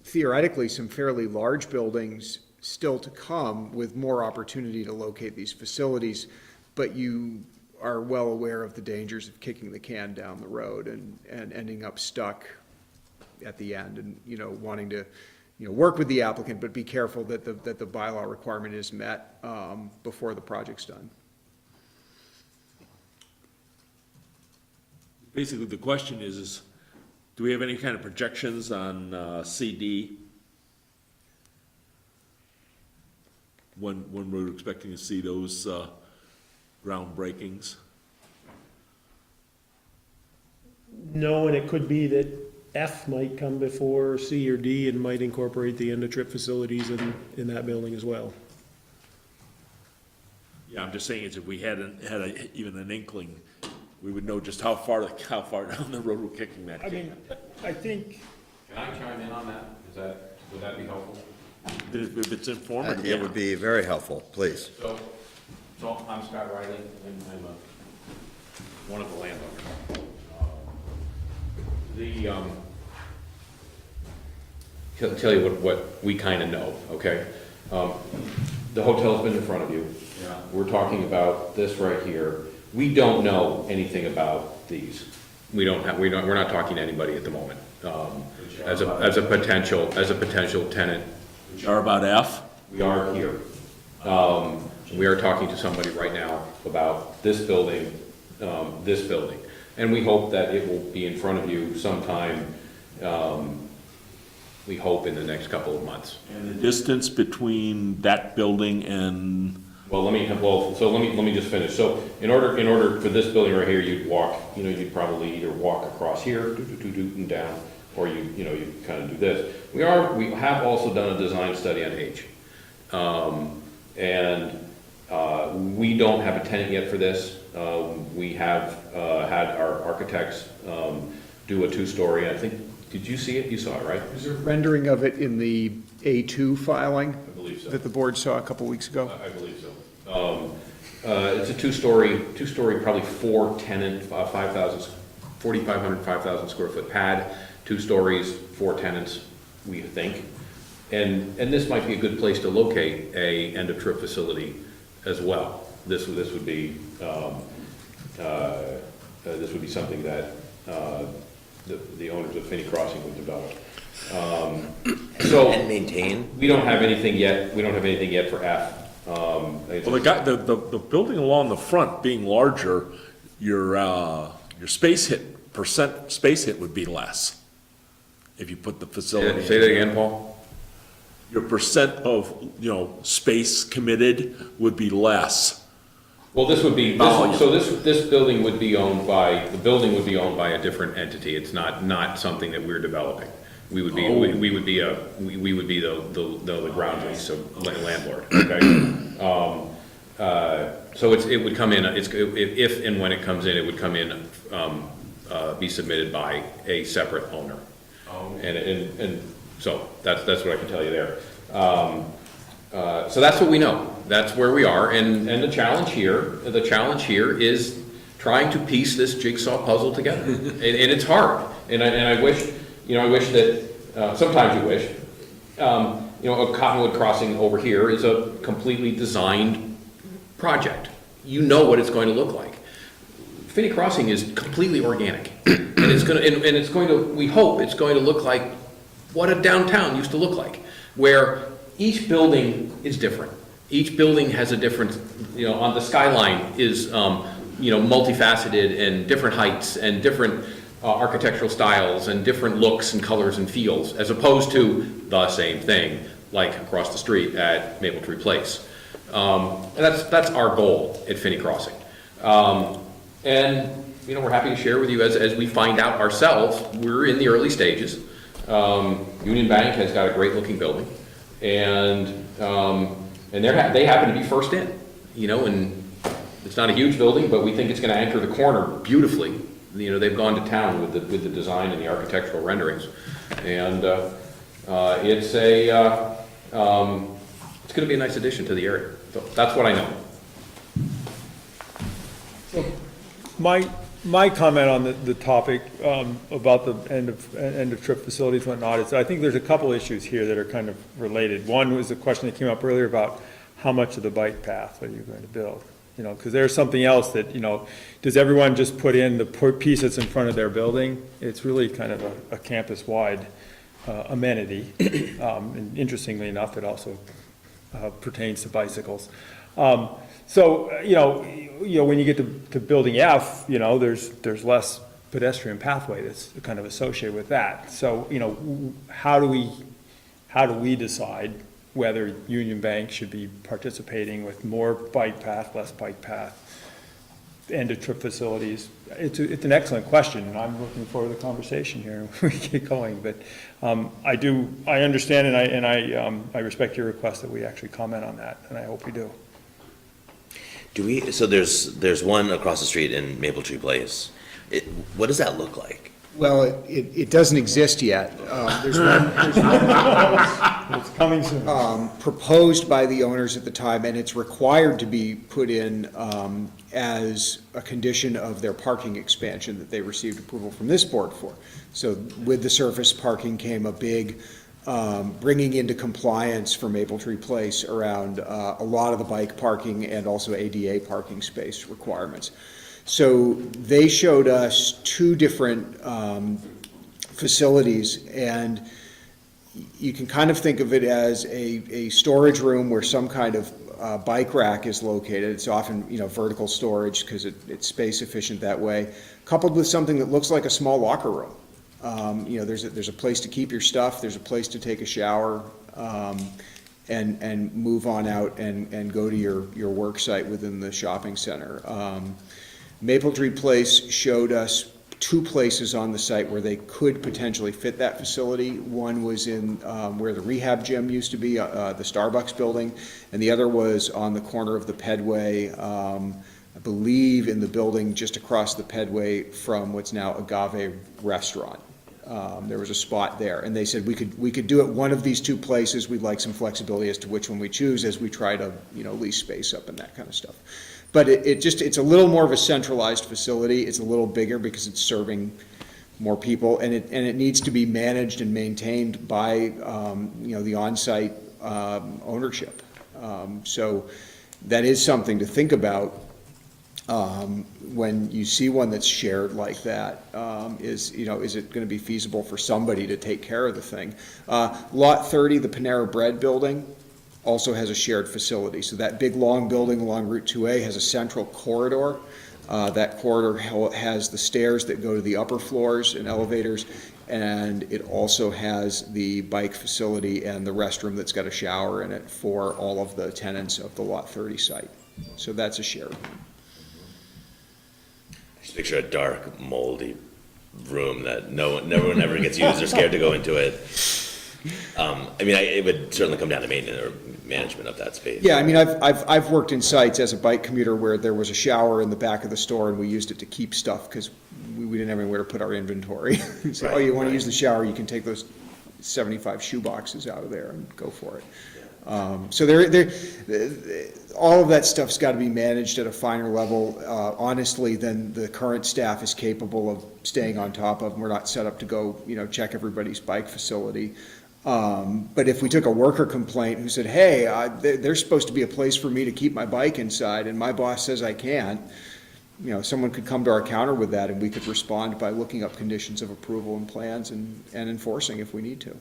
theoretically some fairly large buildings still to come with more opportunity to locate these facilities, but you are well aware of the dangers of kicking the can down the road and ending up stuck at the end and, you know, wanting to, you know, work with the applicant, but be careful that the bylaw requirement is met before the project's done. Basically, the question is do we have any kind of projections on CD? When we're expecting to see those groundbreakings? no, and it could be that F might come before C or D and might incorporate the end-of-trip facilities in that building as well. Yeah, I'm just saying is if we had even an inkling we would know just how far down the road we're kicking that I can. mean, I think, Can I chime in on that? Would that be helpful? If it's informative, It would be very helpful, please. So I'm Scott Riley, and I'm one of the landowners. Tell you what we kind of know, okay? The hotel's been in front of you. Yeah. We're talking about this right here. We don't know anything about these. We're not talking to anybody at the moment. As a potential tenant, which are about F. we are here. We are talking to somebody right now about this building, and we hope that it will be in front of you sometime, we hope in the next couple of months. And the distance between that building and, Well, let me just finish. So in order for this building right here, you'd walk, you'd probably either walk across here, and down, or you kind of do this. We have also done a design study on H. We don't have a tenant yet for this. We have had our architects do a two-story. I think, did you see it? You saw it, right? Is there a rendering of it in the A2 filing I believe so. that the board saw a couple weeks ago? I believe so. It's a two-story, probably four tenant, 4,500, 5,000 square foot pad, 2 stories, 4 tenants, we think. And this might be a good place to locate a end-of-trip facility as well. This would be something that the owners of Finney Crossing would develop. And maintain? We don't have anything yet. We don't have anything yet for F. well, the building along the front being larger, your space hit would be less if you put the facility. Say that again, Paul? Your percent of, space committed would be less. Well, this would be, Volume. so this building would be owned by a different entity. It's not something that we're developing. We would be, we would be the ground lease, so landlord, okay? So it would come in, if and when it comes in, it would come in, be submitted by a separate owner. And so that's what I can tell you there. So that's what we know. That's where we are, and the challenge here is trying to piece this jigsaw puzzle together, and it's hard. And I wish that sometimes you wish, a Cottonwood Crossing over here is a completely designed project. You know what it's going to look like. Finney Crossing is completely organic, and it's going to. We hope it's going to look like what a downtown used to look like, where each building is different. Each building has a different, on the skyline is, multifaceted and different heights and different architectural styles and different looks and colors and feels, as opposed to the same thing, like across the street at Maple Tree Place. And that's our goal at Finney Crossing. And we're happy to share with you as we find out ourselves. We're in the early stages. Union Bank has got a great looking building, and they happen to be first in, and it's not a huge building, but we think it's going to anchor the corner beautifully. They've gone to town with the design and the architectural renderings, and it's going to be a nice addition to the area. So that's what I know. my comment on the topic about the end of trip facilities and whatnot is I think there's a couple issues here that are kind of related. One was a question that came up earlier about how much of the bike path are you going to build? Because there's something else that, does everyone just put in the piece that's in front of their building? It's really kind of a campus-wide amenity. And interestingly enough, it also pertains to bicycles. So, when you get to building F, there's less pedestrian pathway that's kind of associated with that. So, how do we decide whether Union Bank should be participating with more bike path, less bike path, end-of-trip facilities? It's an excellent question, and I'm looking forward to the conversation here. We get going, but I understand, and I respect your request that we actually comment on that, and I hope we do. So there's one across the street in Maple Tree Place. What does that look like? Well, it doesn't exist yet. There's one It's coming soon. proposed by the owners at the time, and it's required to be put in as a condition of their parking expansion that they received approval from this board for. So with the surface parking came a big bringing into compliance for Maple Tree Place around a lot of the bike parking and also ADA parking space requirements. So they showed us two different facilities, and you can kind of think of it as a storage room where some kind of bike rack is located. It's often, vertical storage because it's space efficient that way, coupled with something that looks like a small locker room. There's a place to keep your stuff, there's a place to take a shower, and move on out and go to your work site within the shopping center. Maple Tree Place showed us two places on the site where they could potentially fit that facility. One was in where the rehab gym used to be, the Starbucks building, and the other was on the corner of the Pedway, I believe in the building just across the Pedway from what's now Agave Restaurant. There was a spot there, and they said we could do it one of these two places. We'd like some flexibility as to which one we choose as we try to lease space up and that kind of stuff. But it's a little more of a centralized facility. It's a little bigger because it's serving more people, and it needs to be managed and maintained by the on-site ownership. So that is something to think about. When you see one that's shared like that, is it going to be feasible for somebody to take care of the thing? Lot 30, the Panera Bread building, also has a shared facility. So that big long building along Route 2A has a central corridor. That corridor has the stairs that go to the upper floors and elevators, and it also has the bike facility and the restroom that's got a shower in it for all of the tenants of the Lot 30 site. So that's a shared one. Just picture a dark, moldy room that no one ever gets used. They're scared to go into it. It would certainly come down to maintenance or management of that space. Yeah, I've worked in sites as a bike commuter where there was a shower in the back of the store and we used it to keep stuff because we didn't have anywhere to put our inventory. So, Right, you want to right. use the shower, you can take those 75 shoe boxes out of there and go for it. So all of that stuff's got to be managed at a finer level, honestly, than the current staff is capable of staying on top of. We're not set up to go, check everybody's bike facility. But if we took a worker complaint who said, hey, there's supposed to be a place for me to keep my bike inside, and my boss says I can't, someone could come to our counter with that, and we could respond by looking up conditions of approval and plans and enforcing if we need to.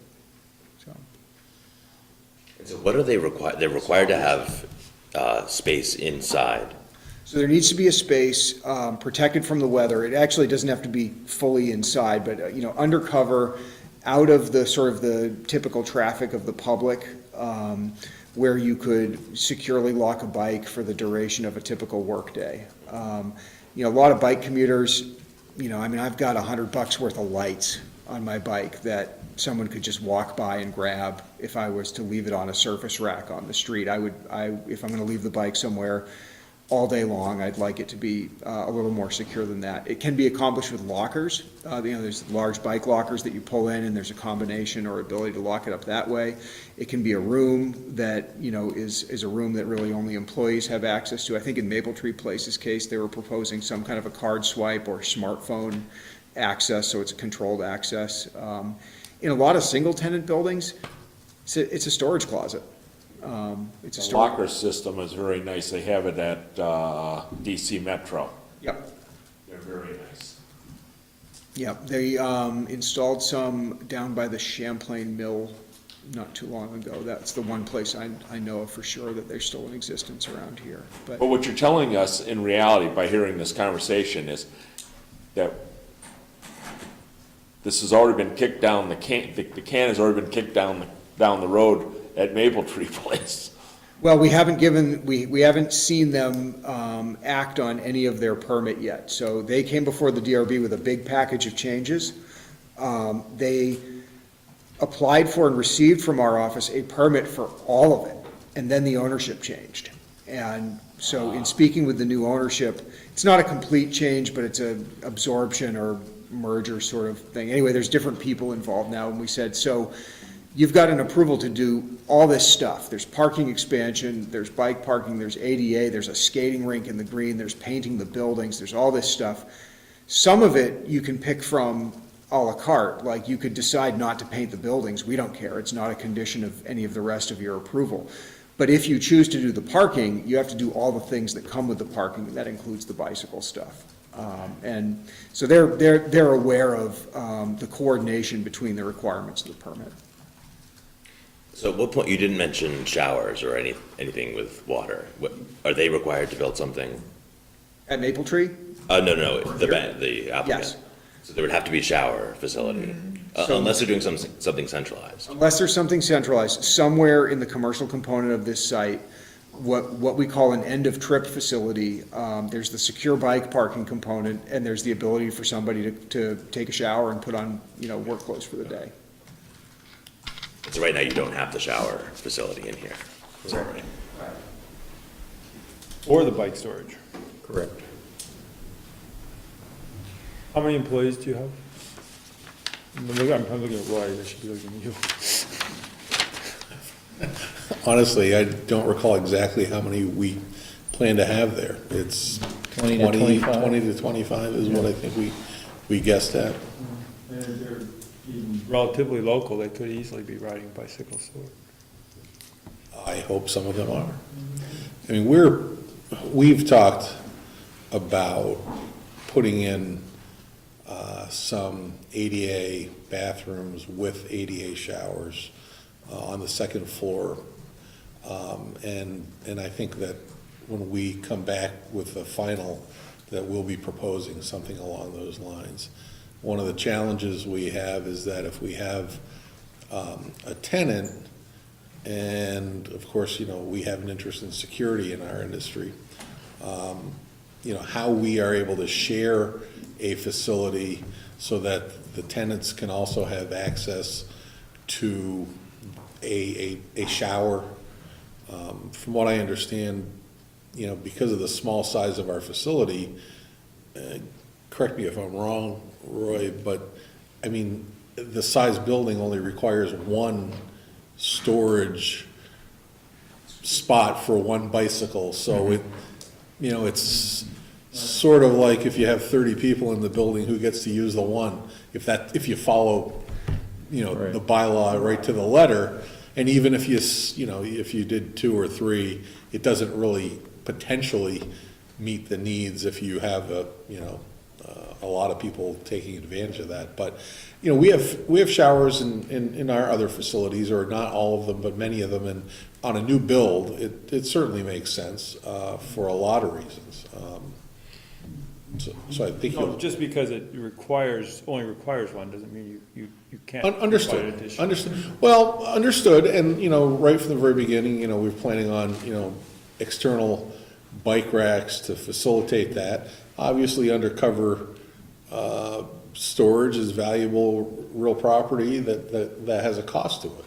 So what are they required? They're required to have space inside. So there needs to be a space protected from the weather. It actually doesn't have to be fully inside, but undercover, out of the sort of the typical traffic of the public, where you could securely lock a bike for the duration of a typical workday. A lot of bike commuters, I've got $100 worth of lights on my bike that someone could just walk by and grab if I was to leave it on a surface rack on the street. If I'm going to leave the bike somewhere all day long, I'd like it to be a little more secure than that. It can be accomplished with lockers. There's large bike lockers that you pull in, and there's a combination or ability to lock it up that way. It can be a room that, is a room that really only employees have access to. I think in Maple Tree Place's case, they were proposing some kind of a card swipe or smartphone access, so it's a controlled access. In a lot of single-tenant buildings, it's a storage closet. It's a The storage. locker system is very nice. They have it at DC Metro. Yep. They're very nice. Yep, they installed some down by the Champlain Mill not too long ago. That's the one place I know of for sure that they're still in existence around here. But what you're telling us in reality by hearing this conversation is that this has already been kicked down, the can has already been kicked down the road at Maple Tree Place. Well, we haven't seen them act on any of their permit yet. So they came before the DRB with a big package of changes. They applied for and received from our office a permit for all of it, and then the ownership changed. And so in speaking with the new ownership, it's not a complete change, but it's a absorption or merger sort of thing. Anyway, there's different people involved now, and we said, so you've got an approval to do all this stuff. There's parking expansion, there's bike parking, there's ADA, there's a skating rink in the green, there's painting the buildings, there's all this stuff. Some of it you can pick from à la carte, like you could decide not to paint the buildings, we don't care, it's not a condition of any of the rest of your approval. But if you choose to do the parking, you have to do all the things that come with the parking, that includes the bicycle stuff. And so they're aware of the coordination between the requirements of the permit. So at what point, you didn't mention showers or anything with water. Are they required to build something? At Maple Tree? No, the applicant. Yes. So there would have to be a shower facility, unless they're doing something centralized. Unless there's something centralized, somewhere in the commercial component of this site, what we call an end-of-trip facility, there's the secure bike parking component, and there's the ability for somebody to take a shower and put on, work clothes for the day. So right now, you don't have the shower facility in here. Is that right? Or the bike storage. Correct. How many employees do you have? I'm looking at Roy, I should be looking at you. Honestly, I don't recall exactly how many we plan to have there. It's 20 to 25. 20 to 25 is what I think we guessed at. And they're even relatively local, they could easily be riding bicycles. I hope some of them are. I mean, we've talked about putting in some ADA bathrooms with ADA showers on the second floor. And I think that when we come back with the final, that we'll be proposing something along those lines. One of the challenges we have is that if we have a tenant, and of course, we have an interest in security in our industry, how we are able to share a facility so that the tenants can also have access to a shower. From what I understand, because of the small size of our facility, correct me if I'm wrong, Roy, but I mean, the size building only requires one storage spot for one bicycle, so it's sort of like if you have 30 people in the building, who gets to use the one? If you follow, the bylaw right to the letter, and even if if you did 2 or 3, it doesn't really potentially meet the needs if you have a lot of people taking advantage of that. But we have showers in our other facilities, or not all of them, but many of them. And on a new build, it certainly makes sense for a lot of reasons. So I think Just because it only requires one, doesn't mean you can't. Understood. provide additional. Understood. Well, understood. And right from the very beginning, we're planning on external bike racks to facilitate that. Obviously, undercover storage is valuable real property that has a cost to it.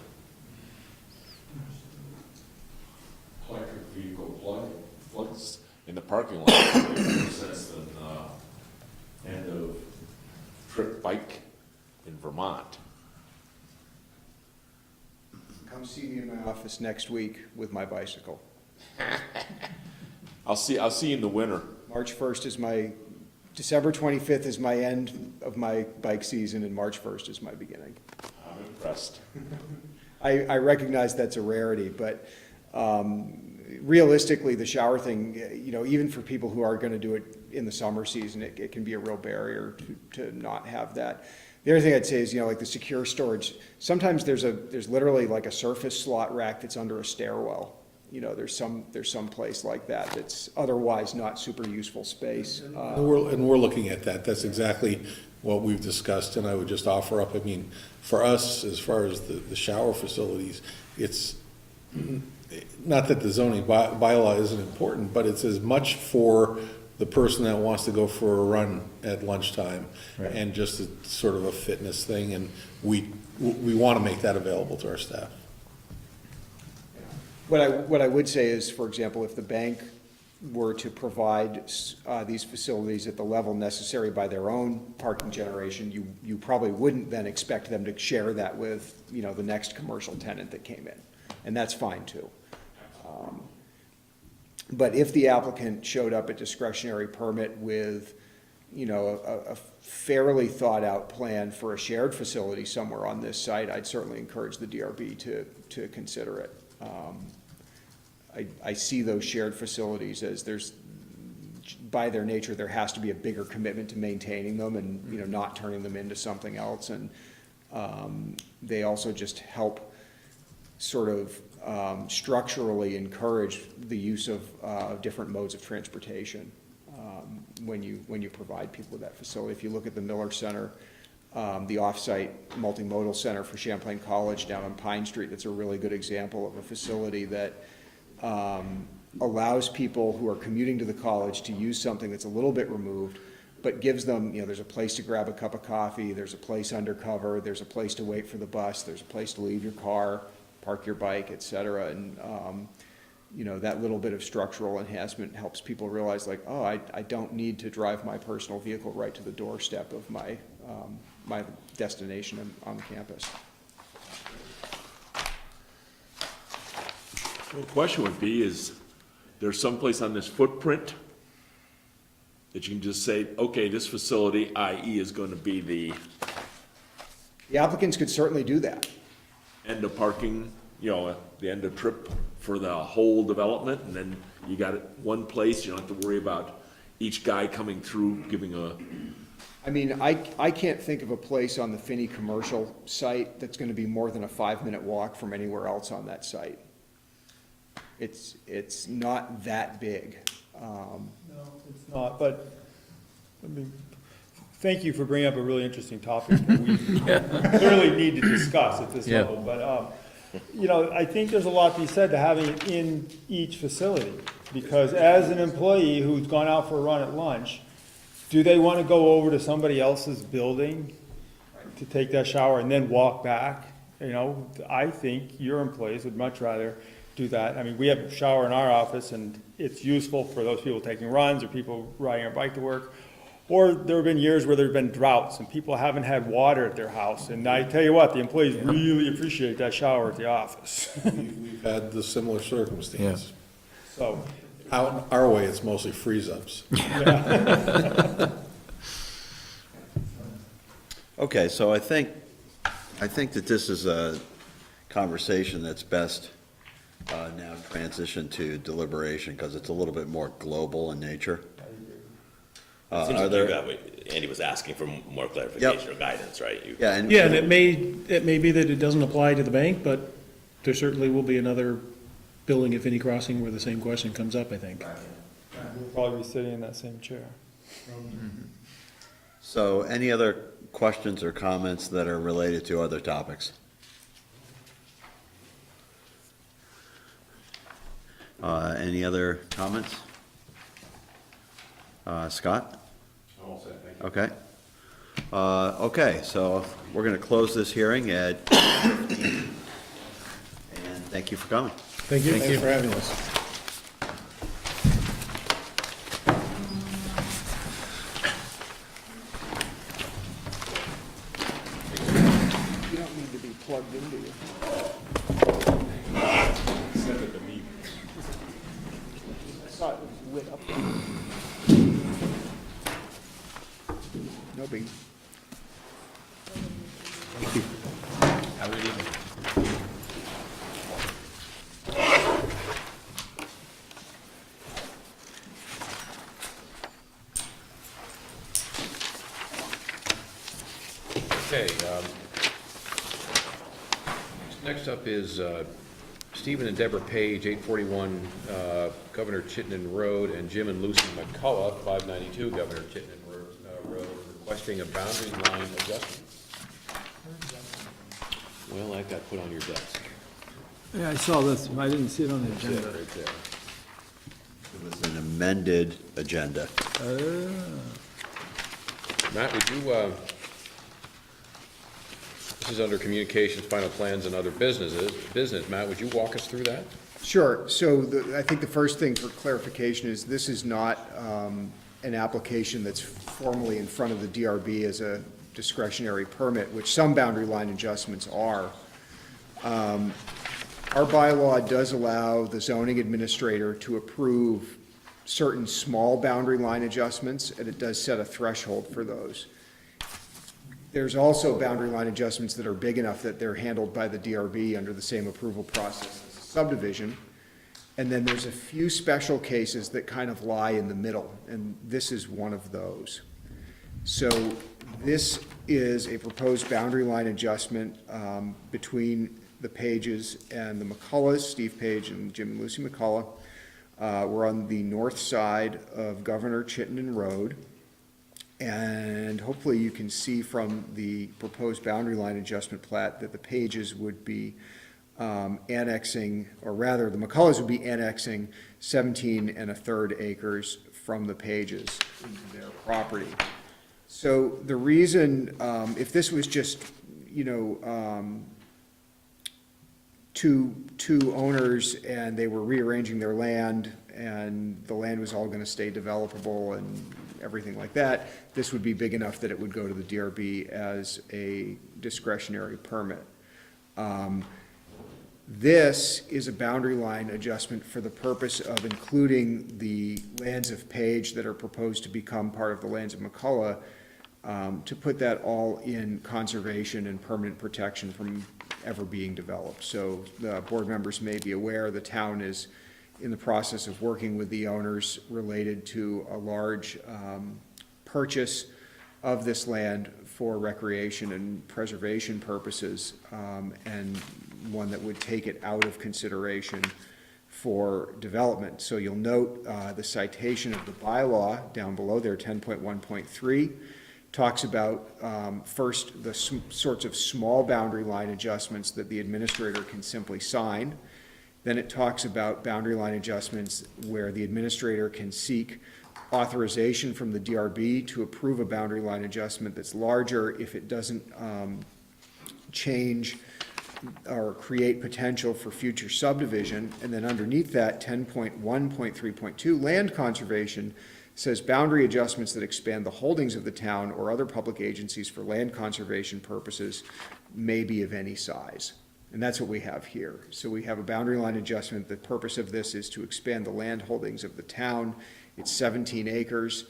Electric vehicle plugs in the parking lot makes sense than end of trip bike in Vermont. Come see me in my office next week with my bicycle. I'll see you in the winter. March 1st is December 25th is my end of my bike season, and March 1st is my beginning. I'm impressed. I recognize that's a rarity, but realistically, the shower thing, even for people who are going to do it in the summer season, it can be a real barrier to not have that. The other thing I'd say is, like the secure storage, sometimes there's literally like a surface slot rack that's under a stairwell. There's some place like that that's otherwise not super useful space. And we're looking at that. That's exactly what we've discussed, and I would just offer up, for us, as far as the shower facilities, it's not that the zoning bylaw isn't important, but it's as much for the person that wants to go for a run at lunchtime, and just a sort of a fitness thing, and we want to make that available to our staff. What I would say is, for example, if the bank were to provide these facilities at the level necessary by their own parking generation, you probably wouldn't then expect them to share that with, you know, the next commercial tenant that came in, and that's fine too. But if the applicant showed up at discretionary permit with, you know, a fairly thought-out plan for a shared facility somewhere on this site, I'd certainly encourage the DRB to consider it. I see those shared facilities as by their nature, there has to be a bigger commitment to maintaining them and, you know, not turning them into something else. And they also just help sort of structurally encourage the use of different modes of transportation when you provide people with that facility. If you look at the Miller Center, the off-site multimodal center for Champlain College down on Pine Street, that's a really good example of a facility that allows people who are commuting to the college to use something that's a little bit removed, but gives them, you know, there's a place to grab a cup of coffee, there's a place undercover, there's a place to wait for the bus, there's a place to leave your car, park your bike, et cetera. And, you know, that little bit of structural enhancement helps people realize, like, oh, I don't need to drive my personal vehicle right to the doorstep of my destination on the campus. Well, the question would be, is there someplace on this footprint that you can just say, okay, this facility, i.e., is going to be the The applicants could certainly do that. end of parking, you know, the end of trip for the whole development, and then you got it one place, you don't have to worry about each guy coming through giving a, I mean, I can't think of a place on the Finney commercial site that's gonna be more than a 5-minute walk from anywhere else on that site. It's not that big. No, it's not, but, I mean, thank you for bringing up a really interesting topic that we clearly need to discuss at this level. But, you know, I think there's a lot to be said to having it in each facility. Because as an employee who's gone out for a run at lunch, do they want to go over to somebody else's building to take that shower and then walk back? You know, I think your employees would much rather do that. I mean, we have a shower in our office, and it's useful for those people taking runs or people riding a bike to work. Or there have been years where there have been droughts and people haven't had water at their house. And I tell you what, the employees really appreciate that shower at the office. We've had the similar circumstance. So, Out our way, it's mostly freeze-ups. Okay, so I think that this is a conversation that's best now transitioned to deliberation, because it's a little bit more global in nature. It seems Are like there? Andy was asking for more clarification or guidance, right? Yeah, and it may be that it doesn't apply to the bank, but there certainly will be another building at Finney Crossing where the same question comes up, I think. we'll probably be sitting in that same chair. So any other questions or comments that are related to other topics? Any other comments? Scott? Okay. Okay, so we're going to close this hearing at, and thank you for coming. Thank you. Thanks for having us. You don't need to be plugged into you. I saw it was lit up. No big. Okay, next up is Stephen and Deborah Page, 841 Governor Chittenden Road, and Jim and Lucy McCullough, 592 Governor Chittenden Road, requesting a boundary line adjustment. Well, that got put on your desk. Yeah, I saw this, I didn't see it on the That's it, agenda. right there. It was an amended agenda. Matt, would you, this is under communications, final plans, and other business. Matt, would you walk us through that? Sure, so I think the first thing for clarification is this is not an application that's formally in front of the DRB as a discretionary permit, which some boundary line adjustments are. Our bylaw does allow the zoning administrator to approve certain small boundary line adjustments, and it does set a threshold for those. There's also boundary line adjustments that are big enough that they're handled by the DRB under the same approval process as a subdivision. And then there's a few special cases that kind of lie in the middle, and this is one of those. So this is a proposed boundary line adjustment between the Pages and the McCulloughs, Steve Page and Jim and Lucy McCullough. We're on the north side of Governor Chittenden Road. And hopefully you can see from the proposed boundary line adjustment plat that the Pages would be annexing, or rather the McCulloughs would be annexing 17 1/3 acres from the Pages into their property. So the reason, if this was just, you know, two owners and they were rearranging their land and the land was all going to stay developable and everything like that, this would be big enough that it would go to the DRB as a discretionary permit. This is a boundary line adjustment for the purpose of including the lands of Page that are proposed to become part of the lands of McCullough, to put that all in conservation and permanent protection from ever being developed. So the board members may be aware the town is in the process of working with the owners related to a large purchase of this land for recreation and preservation purposes, and one that would take it out of consideration for development. So you'll note the citation of the bylaw down below there, 10.1.3, talks about first the sorts of small boundary line adjustments that the administrator can simply sign. Then it talks about boundary line adjustments where the administrator can seek authorization from the DRB to approve a boundary line adjustment that's larger if it doesn't change or create potential for future subdivision. And then underneath that, 10.1.3.2, land conservation, says boundary adjustments that expand the holdings of the town or other public agencies for land conservation purposes may be of any size. And that's what we have here. So we have a boundary line adjustment. The purpose of this is to expand the land holdings of the town. It's 17 acres.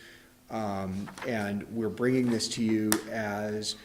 And we're bringing this to you as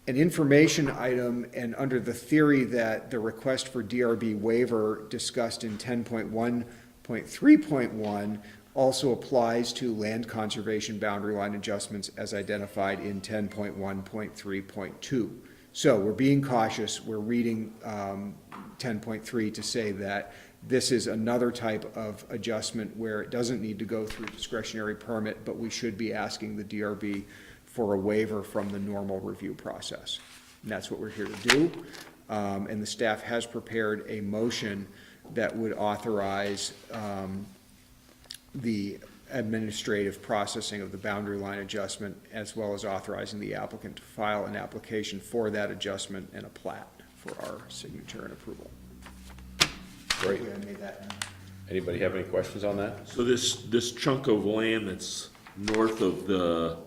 an information item, and under the theory that the request for DRB waiver discussed in 10.1.3.1 also applies to land conservation boundary line adjustments as identified in 10.1.3.2. So we're being cautious. We're reading 10.3 to say that this is another type of adjustment where it doesn't need to go through discretionary permit, but we should be asking the DRB for a waiver from the normal review process. And that's what we're here to do. And the staff has prepared a motion that would authorize the administrative processing of the boundary line adjustment, as well as authorizing the applicant to file an application for that adjustment and a plat for our signature and approval. Great. Hopefully I made that. Anybody have any questions on that? So this chunk of land that's north of the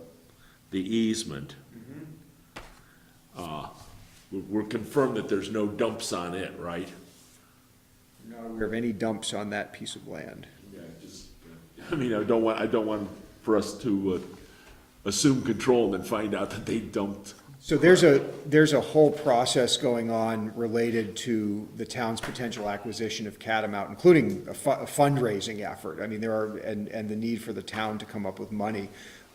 easement, we're confirmed that there's no dumps on it, right? Not aware of any dumps on that piece of land. Yeah, just, I mean, I don't want for us to assume control and then find out that they dumped. So there's a whole process going on related to the town's potential acquisition of Catamount, including a fundraising effort. I mean, there are, and the need for the town to come up with money.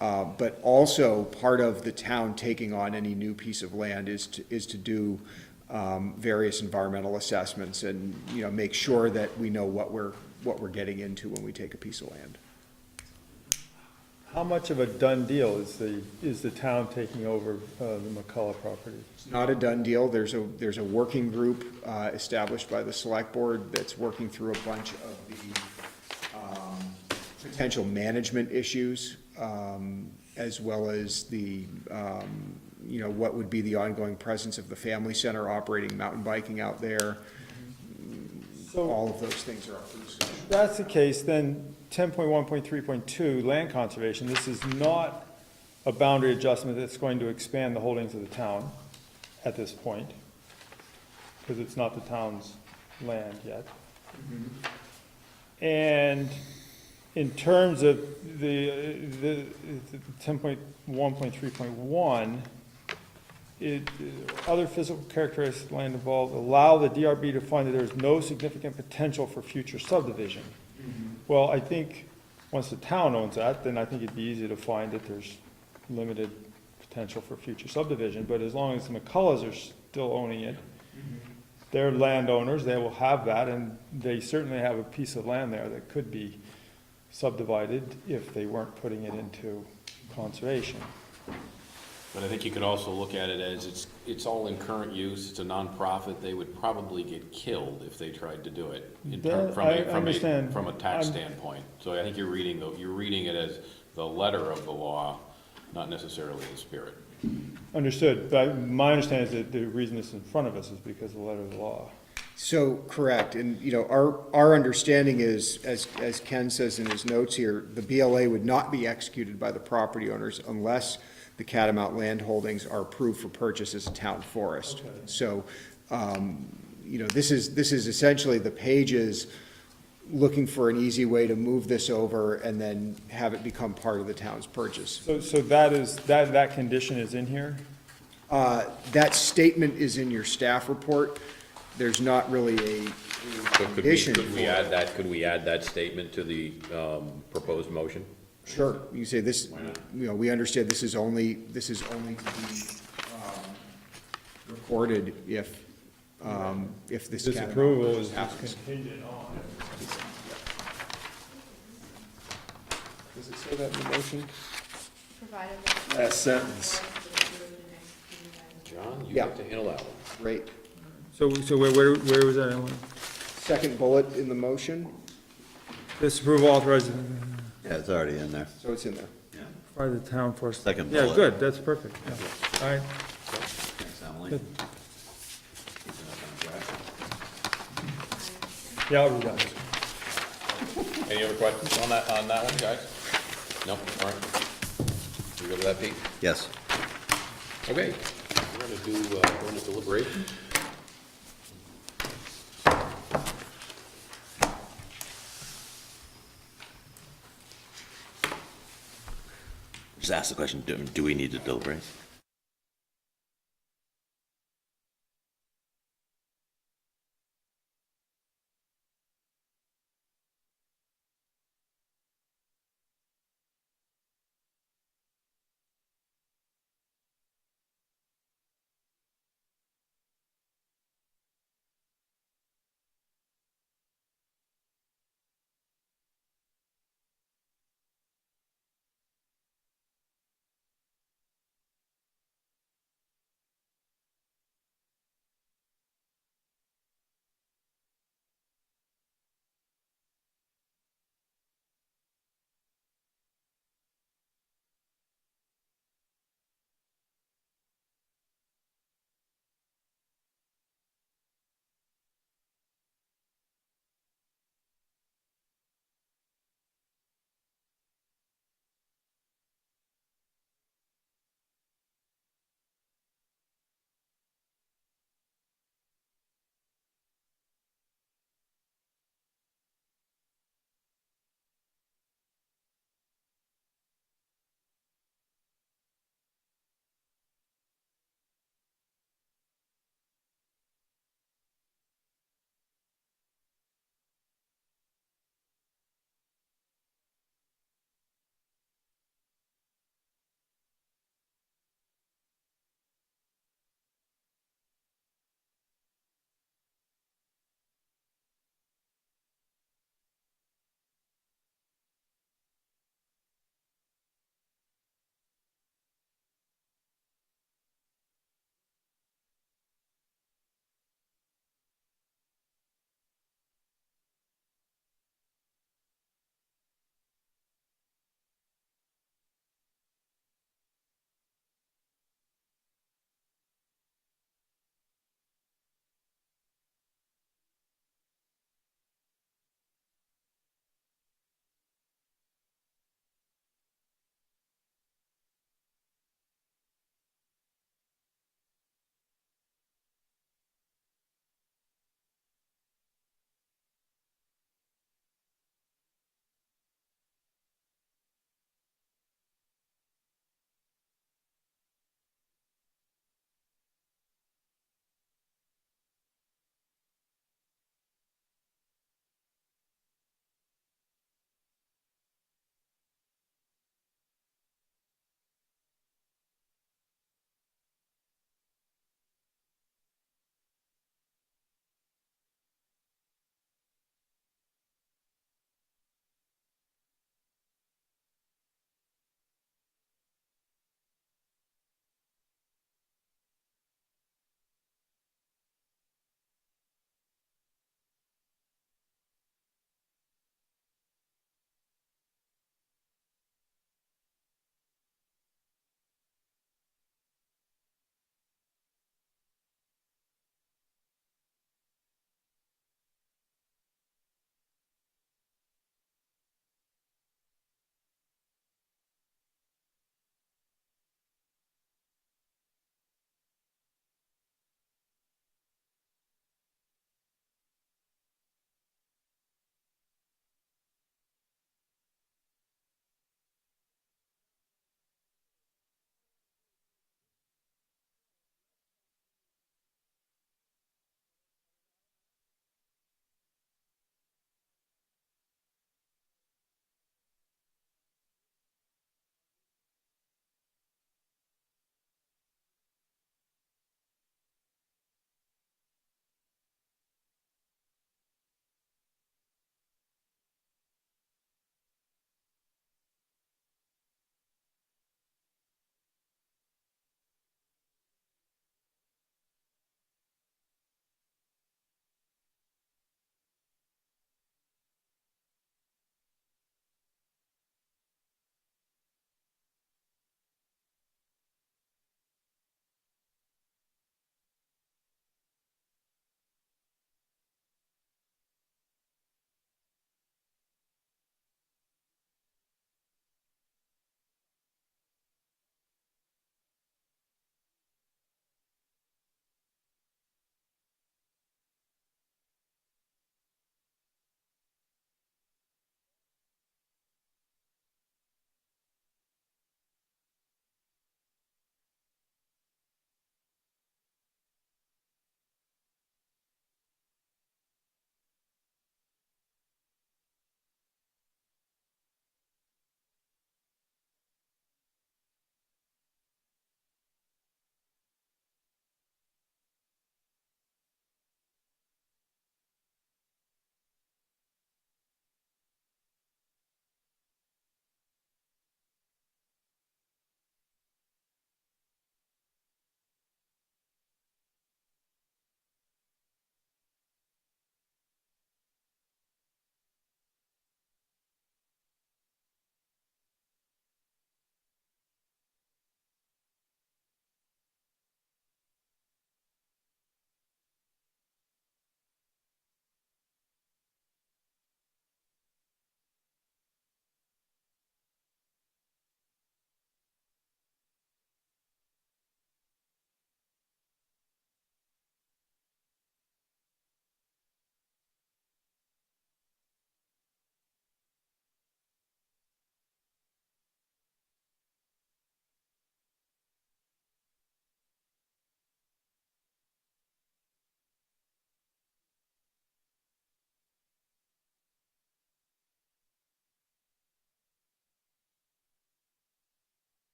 But also part of the town taking on any new piece of land is to do various environmental assessments and, you know, make sure that we know what we're getting into when we take a piece of land. How much of a done deal is the town taking over the McCullough property? It's not a done deal. There's a working group established by the select board that's working through a bunch of the potential management issues, as well as the, you know, what would be the ongoing presence of the family center operating mountain biking out there. all of those things are up for discussion. If that's the case, then 10.1.3.2, land conservation, this is not a boundary adjustment that's going to expand the holdings of the town at this point, because it's not the town's land yet. And in terms of the 10.1.3.1, other physical characteristics of land involved allow the DRB to find that there is no significant potential for future subdivision. Well, I think, once the town owns that, then I think it'd be easy to find that there's limited potential for future subdivision, but as long as the McCulloughs are still owning it, they're landowners, they will have that, and they certainly have a piece of land there that could be subdivided if they weren't putting it into conservation. But I think you could also look at it as it's all in current use, it's a nonprofit, they would probably get killed if they tried to do it. I understand. From a tax standpoint. So I think you're reading it as the letter of the law, not necessarily the spirit. Understood, but my understanding is that the reason this is in front of us is because of the letter of the law. So, correct, and, our understanding is, as Ken says in his notes here, the BLA would not be executed by the property owners unless the Catamount land holdings are approved for purchase as a town forest. Okay. So, this is essentially the pages looking for an easy way to move this over and then have it become part of the town's purchase. So that condition is in here? That statement is in your staff report. There's not really a So condition. could we add that statement to the proposed motion? Sure, you can say this, we understand this is only to be recorded if this. This Catamount approval purchase is happens. contingent on. Does it say that in the motion? Provided that. Last sentence. John, you Yeah. get to handle that one. Great. So where was that, Ellen? Second bullet in the motion, This approval authorizes, Yeah, it's already in there. so it's in there. by the town force. Second Yeah, bullet. good, that's perfect, yeah. All right, Thanks, Emily. Good. Keeping us on track. yeah, I'll read that. Any other questions on that one, guys? No? All right. You go to that, Pete? Yes. Okay. We're gonna go into deliberation. Just ask the question, do we need to deliberate?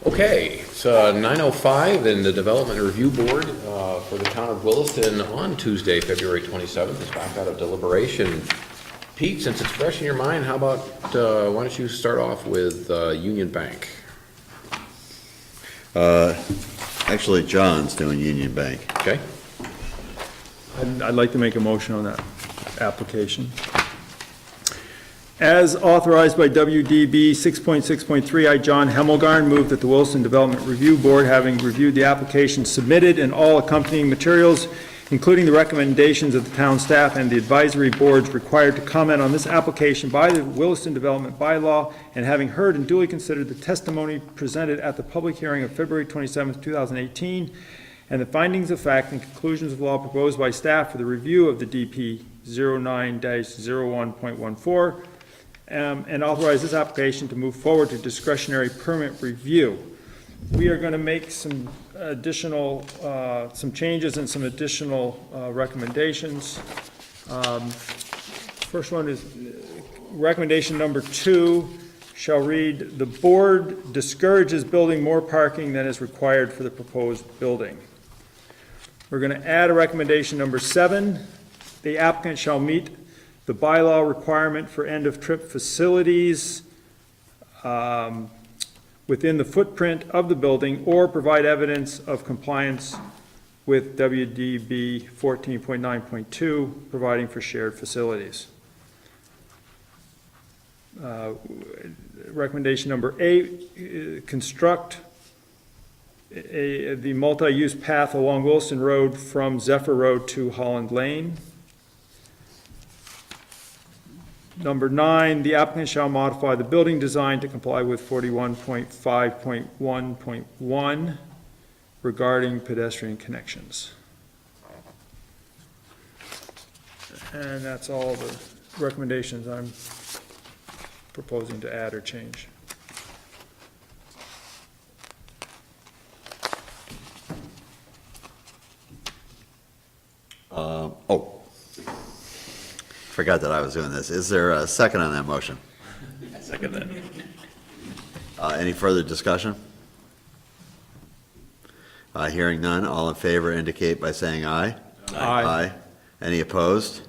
Okay, it's 9:05, and the Development Review Board for the town of Williston on Tuesday, February 27th is back out of deliberation. Pete, since it's fresh in your mind, how about, why don't you start off with Union Bank? Actually, John's doing Union Bank. Okay? I'd like to make a motion on that application. As authorized by WDB 6.6.3, I, John Hemmelgarn, move that the Williston Development Review Board, having reviewed the application submitted and all accompanying materials, including the recommendations of the town staff and the advisory boards required to comment on this application by the Williston Development Bylaw, and having heard and duly considered the testimony presented at the public hearing of February 27, 2018, and the findings of fact and conclusions of law proposed by staff for the review of the DP 09-01.14, and authorize this application to move forward to discretionary permit review. We are going to make some additional, some changes and some additional recommendations. First one is recommendation number 2 shall read, the board discourages building more parking than is required for the proposed building. We're going to add a recommendation number 7. The applicant shall meet the bylaw requirement for end-of-trip facilities within the footprint of the building, or provide evidence of compliance with WDB 14.9.2, providing for shared facilities. Recommendation number 8, construct the multi-use path along Williston Road from Zephyr Road to Holland Lane. Number 9, the applicant shall modify the building design to comply with 41.5.1.1 regarding pedestrian connections. And that's all the recommendations I'm proposing to add or change. Forgot that I was doing this. Is there a second on that motion? Second that. Any further discussion? Hearing none, all in favor indicate by saying aye. Aye. Any opposed?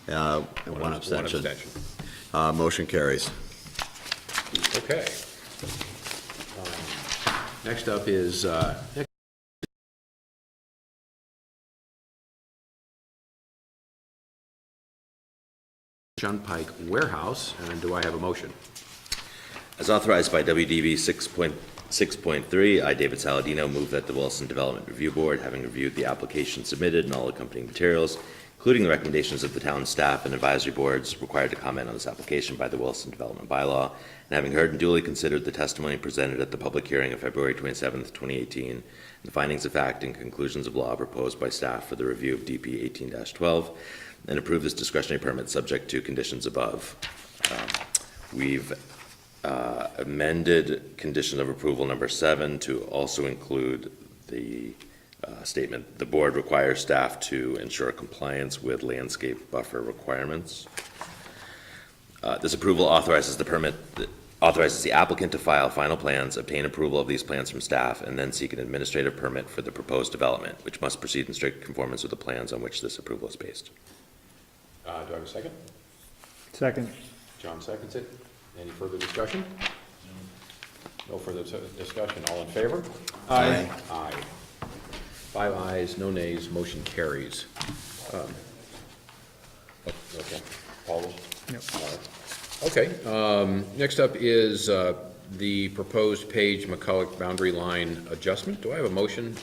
One abstention. Motion carries. Okay. Next up is, John Pike Warehouse, and do I have a motion? As authorized by WDB 6.6.3, I, David Saladino, move that the Williston Development Review Board, having reviewed the application submitted and all accompanying materials, including the recommendations of the town staff and advisory boards required to comment on this application by the Williston Development Bylaw, and having heard and duly considered the testimony presented at the public hearing of February 27, 2018, and the findings of fact and conclusions of law proposed by staff for the review of DP 18-12, and approve this discretionary permit subject to conditions above. We've amended condition of approval number 7 to also include the statement, the board requires staff to ensure compliance with landscape buffer requirements. This approval authorizes the applicant to file final plans, obtain approval of these plans from staff, and then seek an administrative permit for the proposed development, which must proceed in strict conformance with the plans on which this approval is based. Do I have a second? Second. John seconds it. Any further discussion? No further discussion. All in favor? Aye. Aye. 5 ayes, no nays, motion carries. Okay. Paul? Yep. Okay. Next up is the proposed Page McCulloch boundary line adjustment. Do I have a motion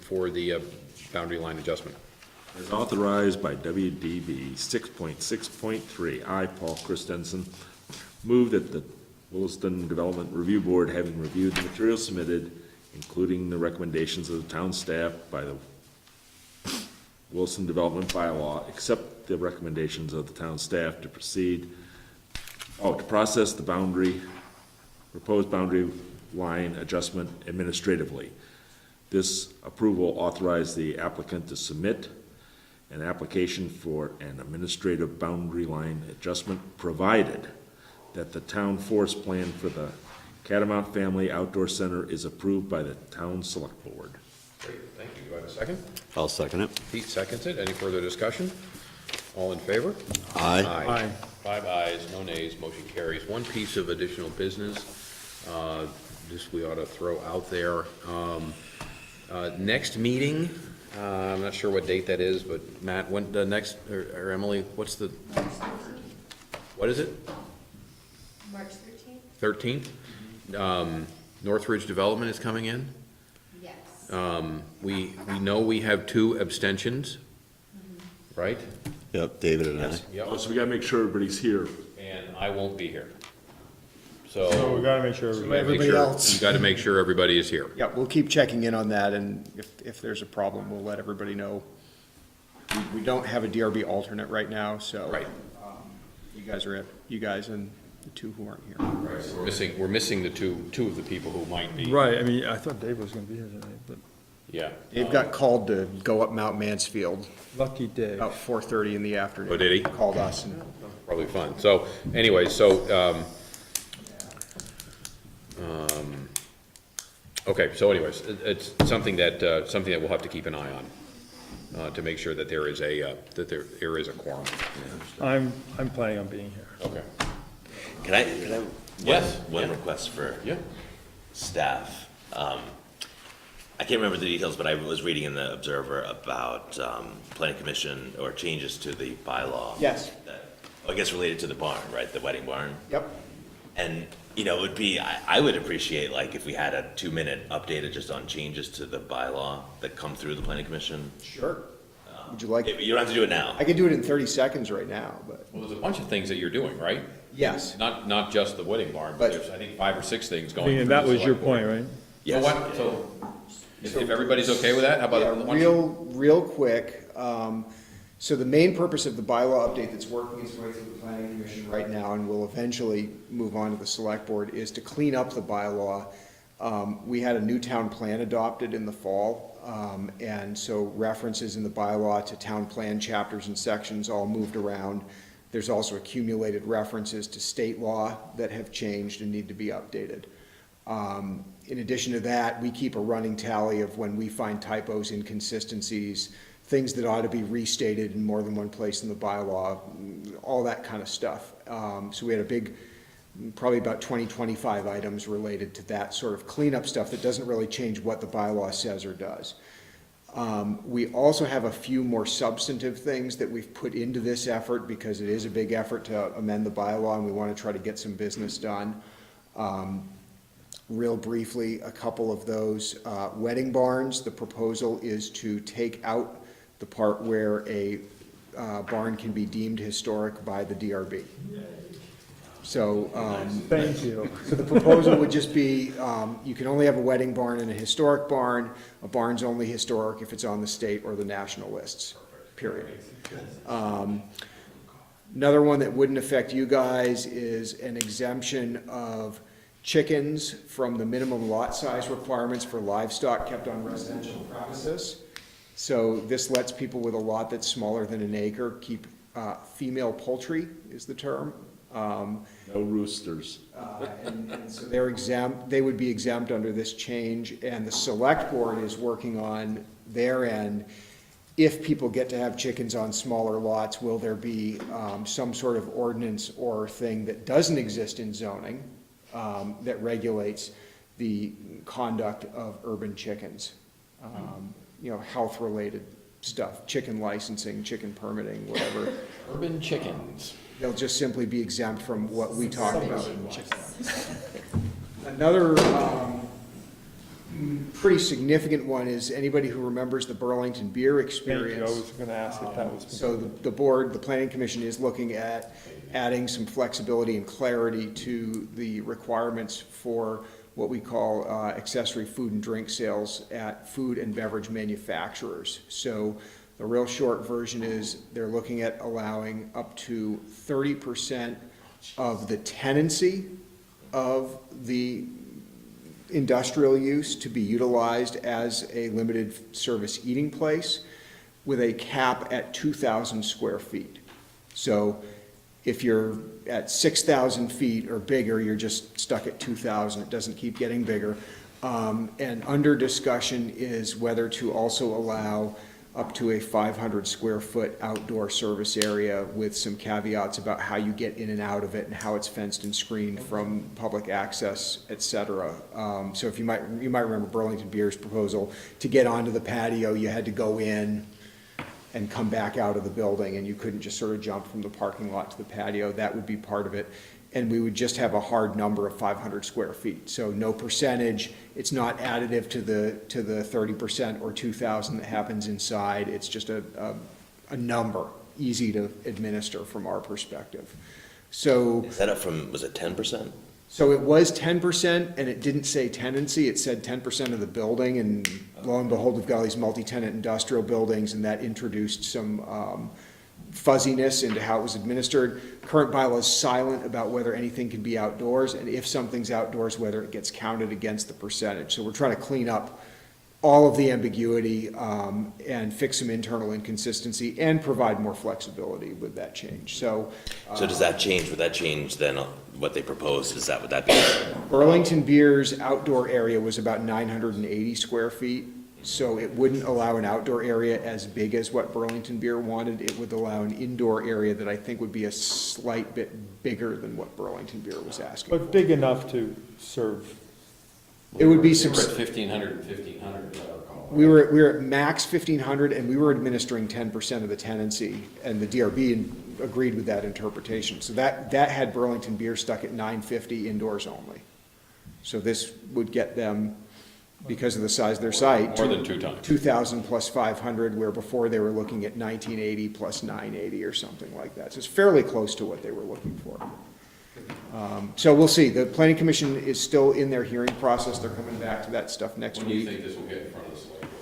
for the boundary line adjustment? As authorized by WDB 6.6.3, I, Paul Christensen, move that the Williston Development Review Board, having reviewed the materials submitted, including the recommendations of the town staff by the Williston Development Bylaw, accept the recommendations of the town staff to to process the proposed boundary line adjustment administratively. This approval authorized the applicant to submit an application for an administrative boundary line adjustment, provided that the town forest plan for the Catamount Family Outdoor Center is approved by the town select board. Great, thank you. Do I have a second? I'll second it. Pete seconds it. Any further discussion? All in favor? Aye. Aye. 5 ayes, no nays, motion carries. One piece of additional business, this we ought to throw out there. Next meeting, I'm not sure what date that is, but Matt, when the next, or Emily, what's the, what is it? March 13th? 13th? Northridge Development is coming in. Yes. We know we have 2 abstentions, right? Yep, David and I. Yep. Oh, so we gotta make sure everybody's here. And I won't be here. So we gotta make sure everybody. Everybody else. You gotta make sure everybody is here. Yeah, we'll keep checking in on that, and if there's a problem, we'll let everybody know. We don't have a DRB alternate right now, so. Right. You guys and the 2 who aren't here. We're missing the two of the people who might be. Right, I mean, I thought Dave was gonna be here tonight, but Yeah. Dave got called to go up Mount Mansfield lucky Dave. about 4:30 in the afternoon. Oh, did he? Called us, and Probably fun. So, anyway, okay, so anyways, it's something that we'll have to keep an eye on, to make sure that there is a quorum. I'm planning on being here. Okay. Can I? Yes, One yeah. request for Yeah. staff. I can't remember the details, but I was reading in the Observer about planning commission or changes to the bylaw. Yes. That, I guess related to the barn, right, the wedding barn? Yep. And, it would be, I would appreciate, like, if we had a 2-minute update just on changes to the bylaw that come through the planning commission. Sure. Would you like, You don't have to do it now. I can do it in 30 seconds right now, but, Well, there's a bunch of things that you're doing, right? yes. Not just the wedding barn, but But- there's, I think, 5 or 6 things going. And through that the was your select board. point, right? Yes. So what, so, if everybody's okay with that, how Yeah, about? why don't you- real quick, so the main purpose of the bylaw update that's working its way through the planning commission right now, and will eventually move on to the select board, is to clean up the bylaw. We had a new town plan adopted in the fall, and so references in the bylaw to town plan chapters and sections all moved around. There's also accumulated references to state law that have changed and need to be updated. In addition to that, we keep a running tally of when we find typos, inconsistencies, things that ought to be restated in more than one place in the bylaw, all that kind of stuff. So we had a big, probably about 20, 25 items related to that sort of cleanup stuff that doesn't really change what the bylaw says or does. We also have a few more substantive things that we've put into this effort because it is a big effort to amend the bylaw and we want to try to get some business done. Real briefly, a couple of those. Wedding barns, the proposal is to take out the part where a barn can be deemed historic by the DRB. So, Thank you. so the proposal would just be, you can only have a wedding barn and a historic barn. A barn's only historic if it's on the state or the national lists, period. Another one that wouldn't affect you guys is an exemption of chickens from the minimum lot size requirements for livestock kept on residential premises. So this lets people with a lot that's smaller than an acre keep, female poultry is the term. No roosters. And so they're exempt, they would be exempt under this change, and the select board is working on their end. If people get to have chickens on smaller lots, will there be some sort of ordinance or thing that doesn't exist in zoning that regulates the conduct of urban chickens? Health-related stuff, chicken licensing, chicken permitting, whatever. Urban chickens. They'll just simply be exempt from what we talked about. Another pretty significant one is anybody who remembers the Burlington beer Thank experience. you, I was gonna ask if that was. So the board, the planning commission is looking at adding some flexibility and clarity to the requirements for what we call accessory food and drink sales at food and beverage manufacturers. So the real short version is they're looking at allowing up to 30% of the tenancy of the industrial use to be utilized as a limited service eating place with a cap at 2,000 square feet. So If you're at 6,000 feet or bigger, you're just stuck at 2,000. It doesn't keep getting bigger. And under discussion is whether to also allow up to a 500 square foot outdoor service area with some caveats about how you get in and out of it and how it's fenced and screened from public access, et cetera. So if you might remember Burlington Beer's proposal, to get onto the patio, you had to go in and come back out of the building, and you couldn't just sort of jump from the parking lot to the patio. That would be part of it. And we would just have a hard number of 500 square feet. So no percentage, it's not additive to the 30% or 2,000 that happens inside. It's just a number, easy to administer from our perspective. So, Is that up from, was it 10%? so it was 10%, and it didn't say tenancy, it said 10% of the building, and lo and behold, we've got all these multi-tenant industrial buildings, and that introduced some fuzziness into how it was administered. Current bylaw is silent about whether anything can be outdoors, and if something's outdoors, whether it gets counted against the percentage. So we're trying to clean up all of the ambiguity and fix some internal inconsistency and provide more flexibility with that change. So Does that change, would that change then what they proposed, would that be? Burlington Beer's outdoor area was about 980 square feet, so it wouldn't allow an outdoor area as big as what Burlington Beer wanted. It would allow an indoor area that I think would be a slight bit bigger than what Burlington Beer was asking. But big enough to serve. It would be We're some, at 1,500 and 1,500, as I recall. we were at max 1,500, and we were administering 10% of the tenancy, and the DRB agreed with that interpretation. So that had Burlington Beer stuck at 950 indoors only. So this would get them, because of the size of their site. More than 2 times. 2,000 plus 500, where before they were looking at 1980 plus 980 or something like that. So it's fairly close to what they were looking for. So we'll see. The planning commission is still in their hearing process. They're coming back to that stuff next When do you week. think this will get in front of the select board?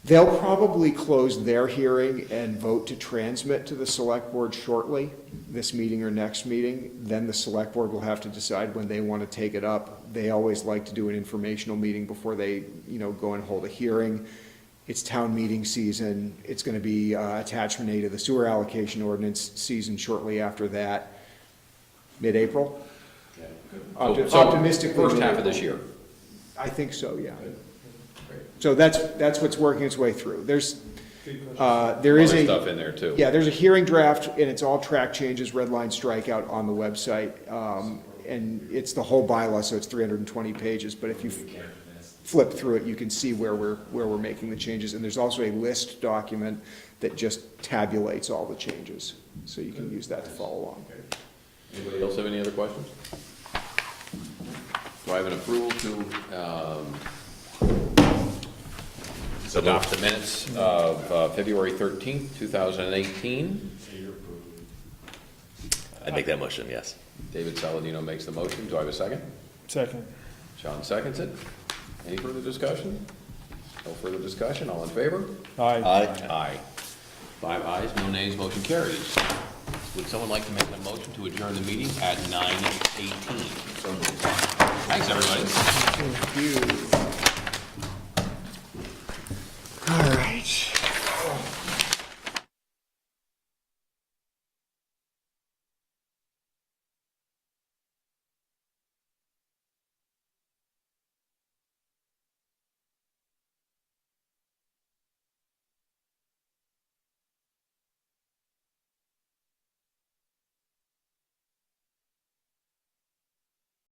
They'll probably close their hearing and vote to transmit to the select board shortly, this meeting or next meeting. Then the select board will have to decide when they want to take it up. They always like to do an informational meeting before they, go and hold a hearing. It's town meeting season. It's going to be attachment A to the sewer allocation ordinance season shortly after that, mid-April. Optimistically. First half of this year. I think so, yeah. So that's what's working its way through. There is Other stuff in there too. Yeah, there's a hearing draft, and it's all track changes, red line strikeout on the website. And it's the whole bylaw, so it's 320 pages, but if you flip through it, you can see where we're making the changes. And there's also a list document that just tabulates all the changes, so you can use that to follow along. Anybody else have any other questions? Do I have an approval to adopt the minutes of February 13th, 2018? I'd make that motion, yes. David Saladino makes the motion. Do I have a second? Second. John seconds it. Any further discussion? No further discussion. All in favor? Aye. Aye. 5 ayes, no nays, motion carries. Would someone like to make a motion to adjourn the meeting at 9:18? Thanks, everybody. Thank you.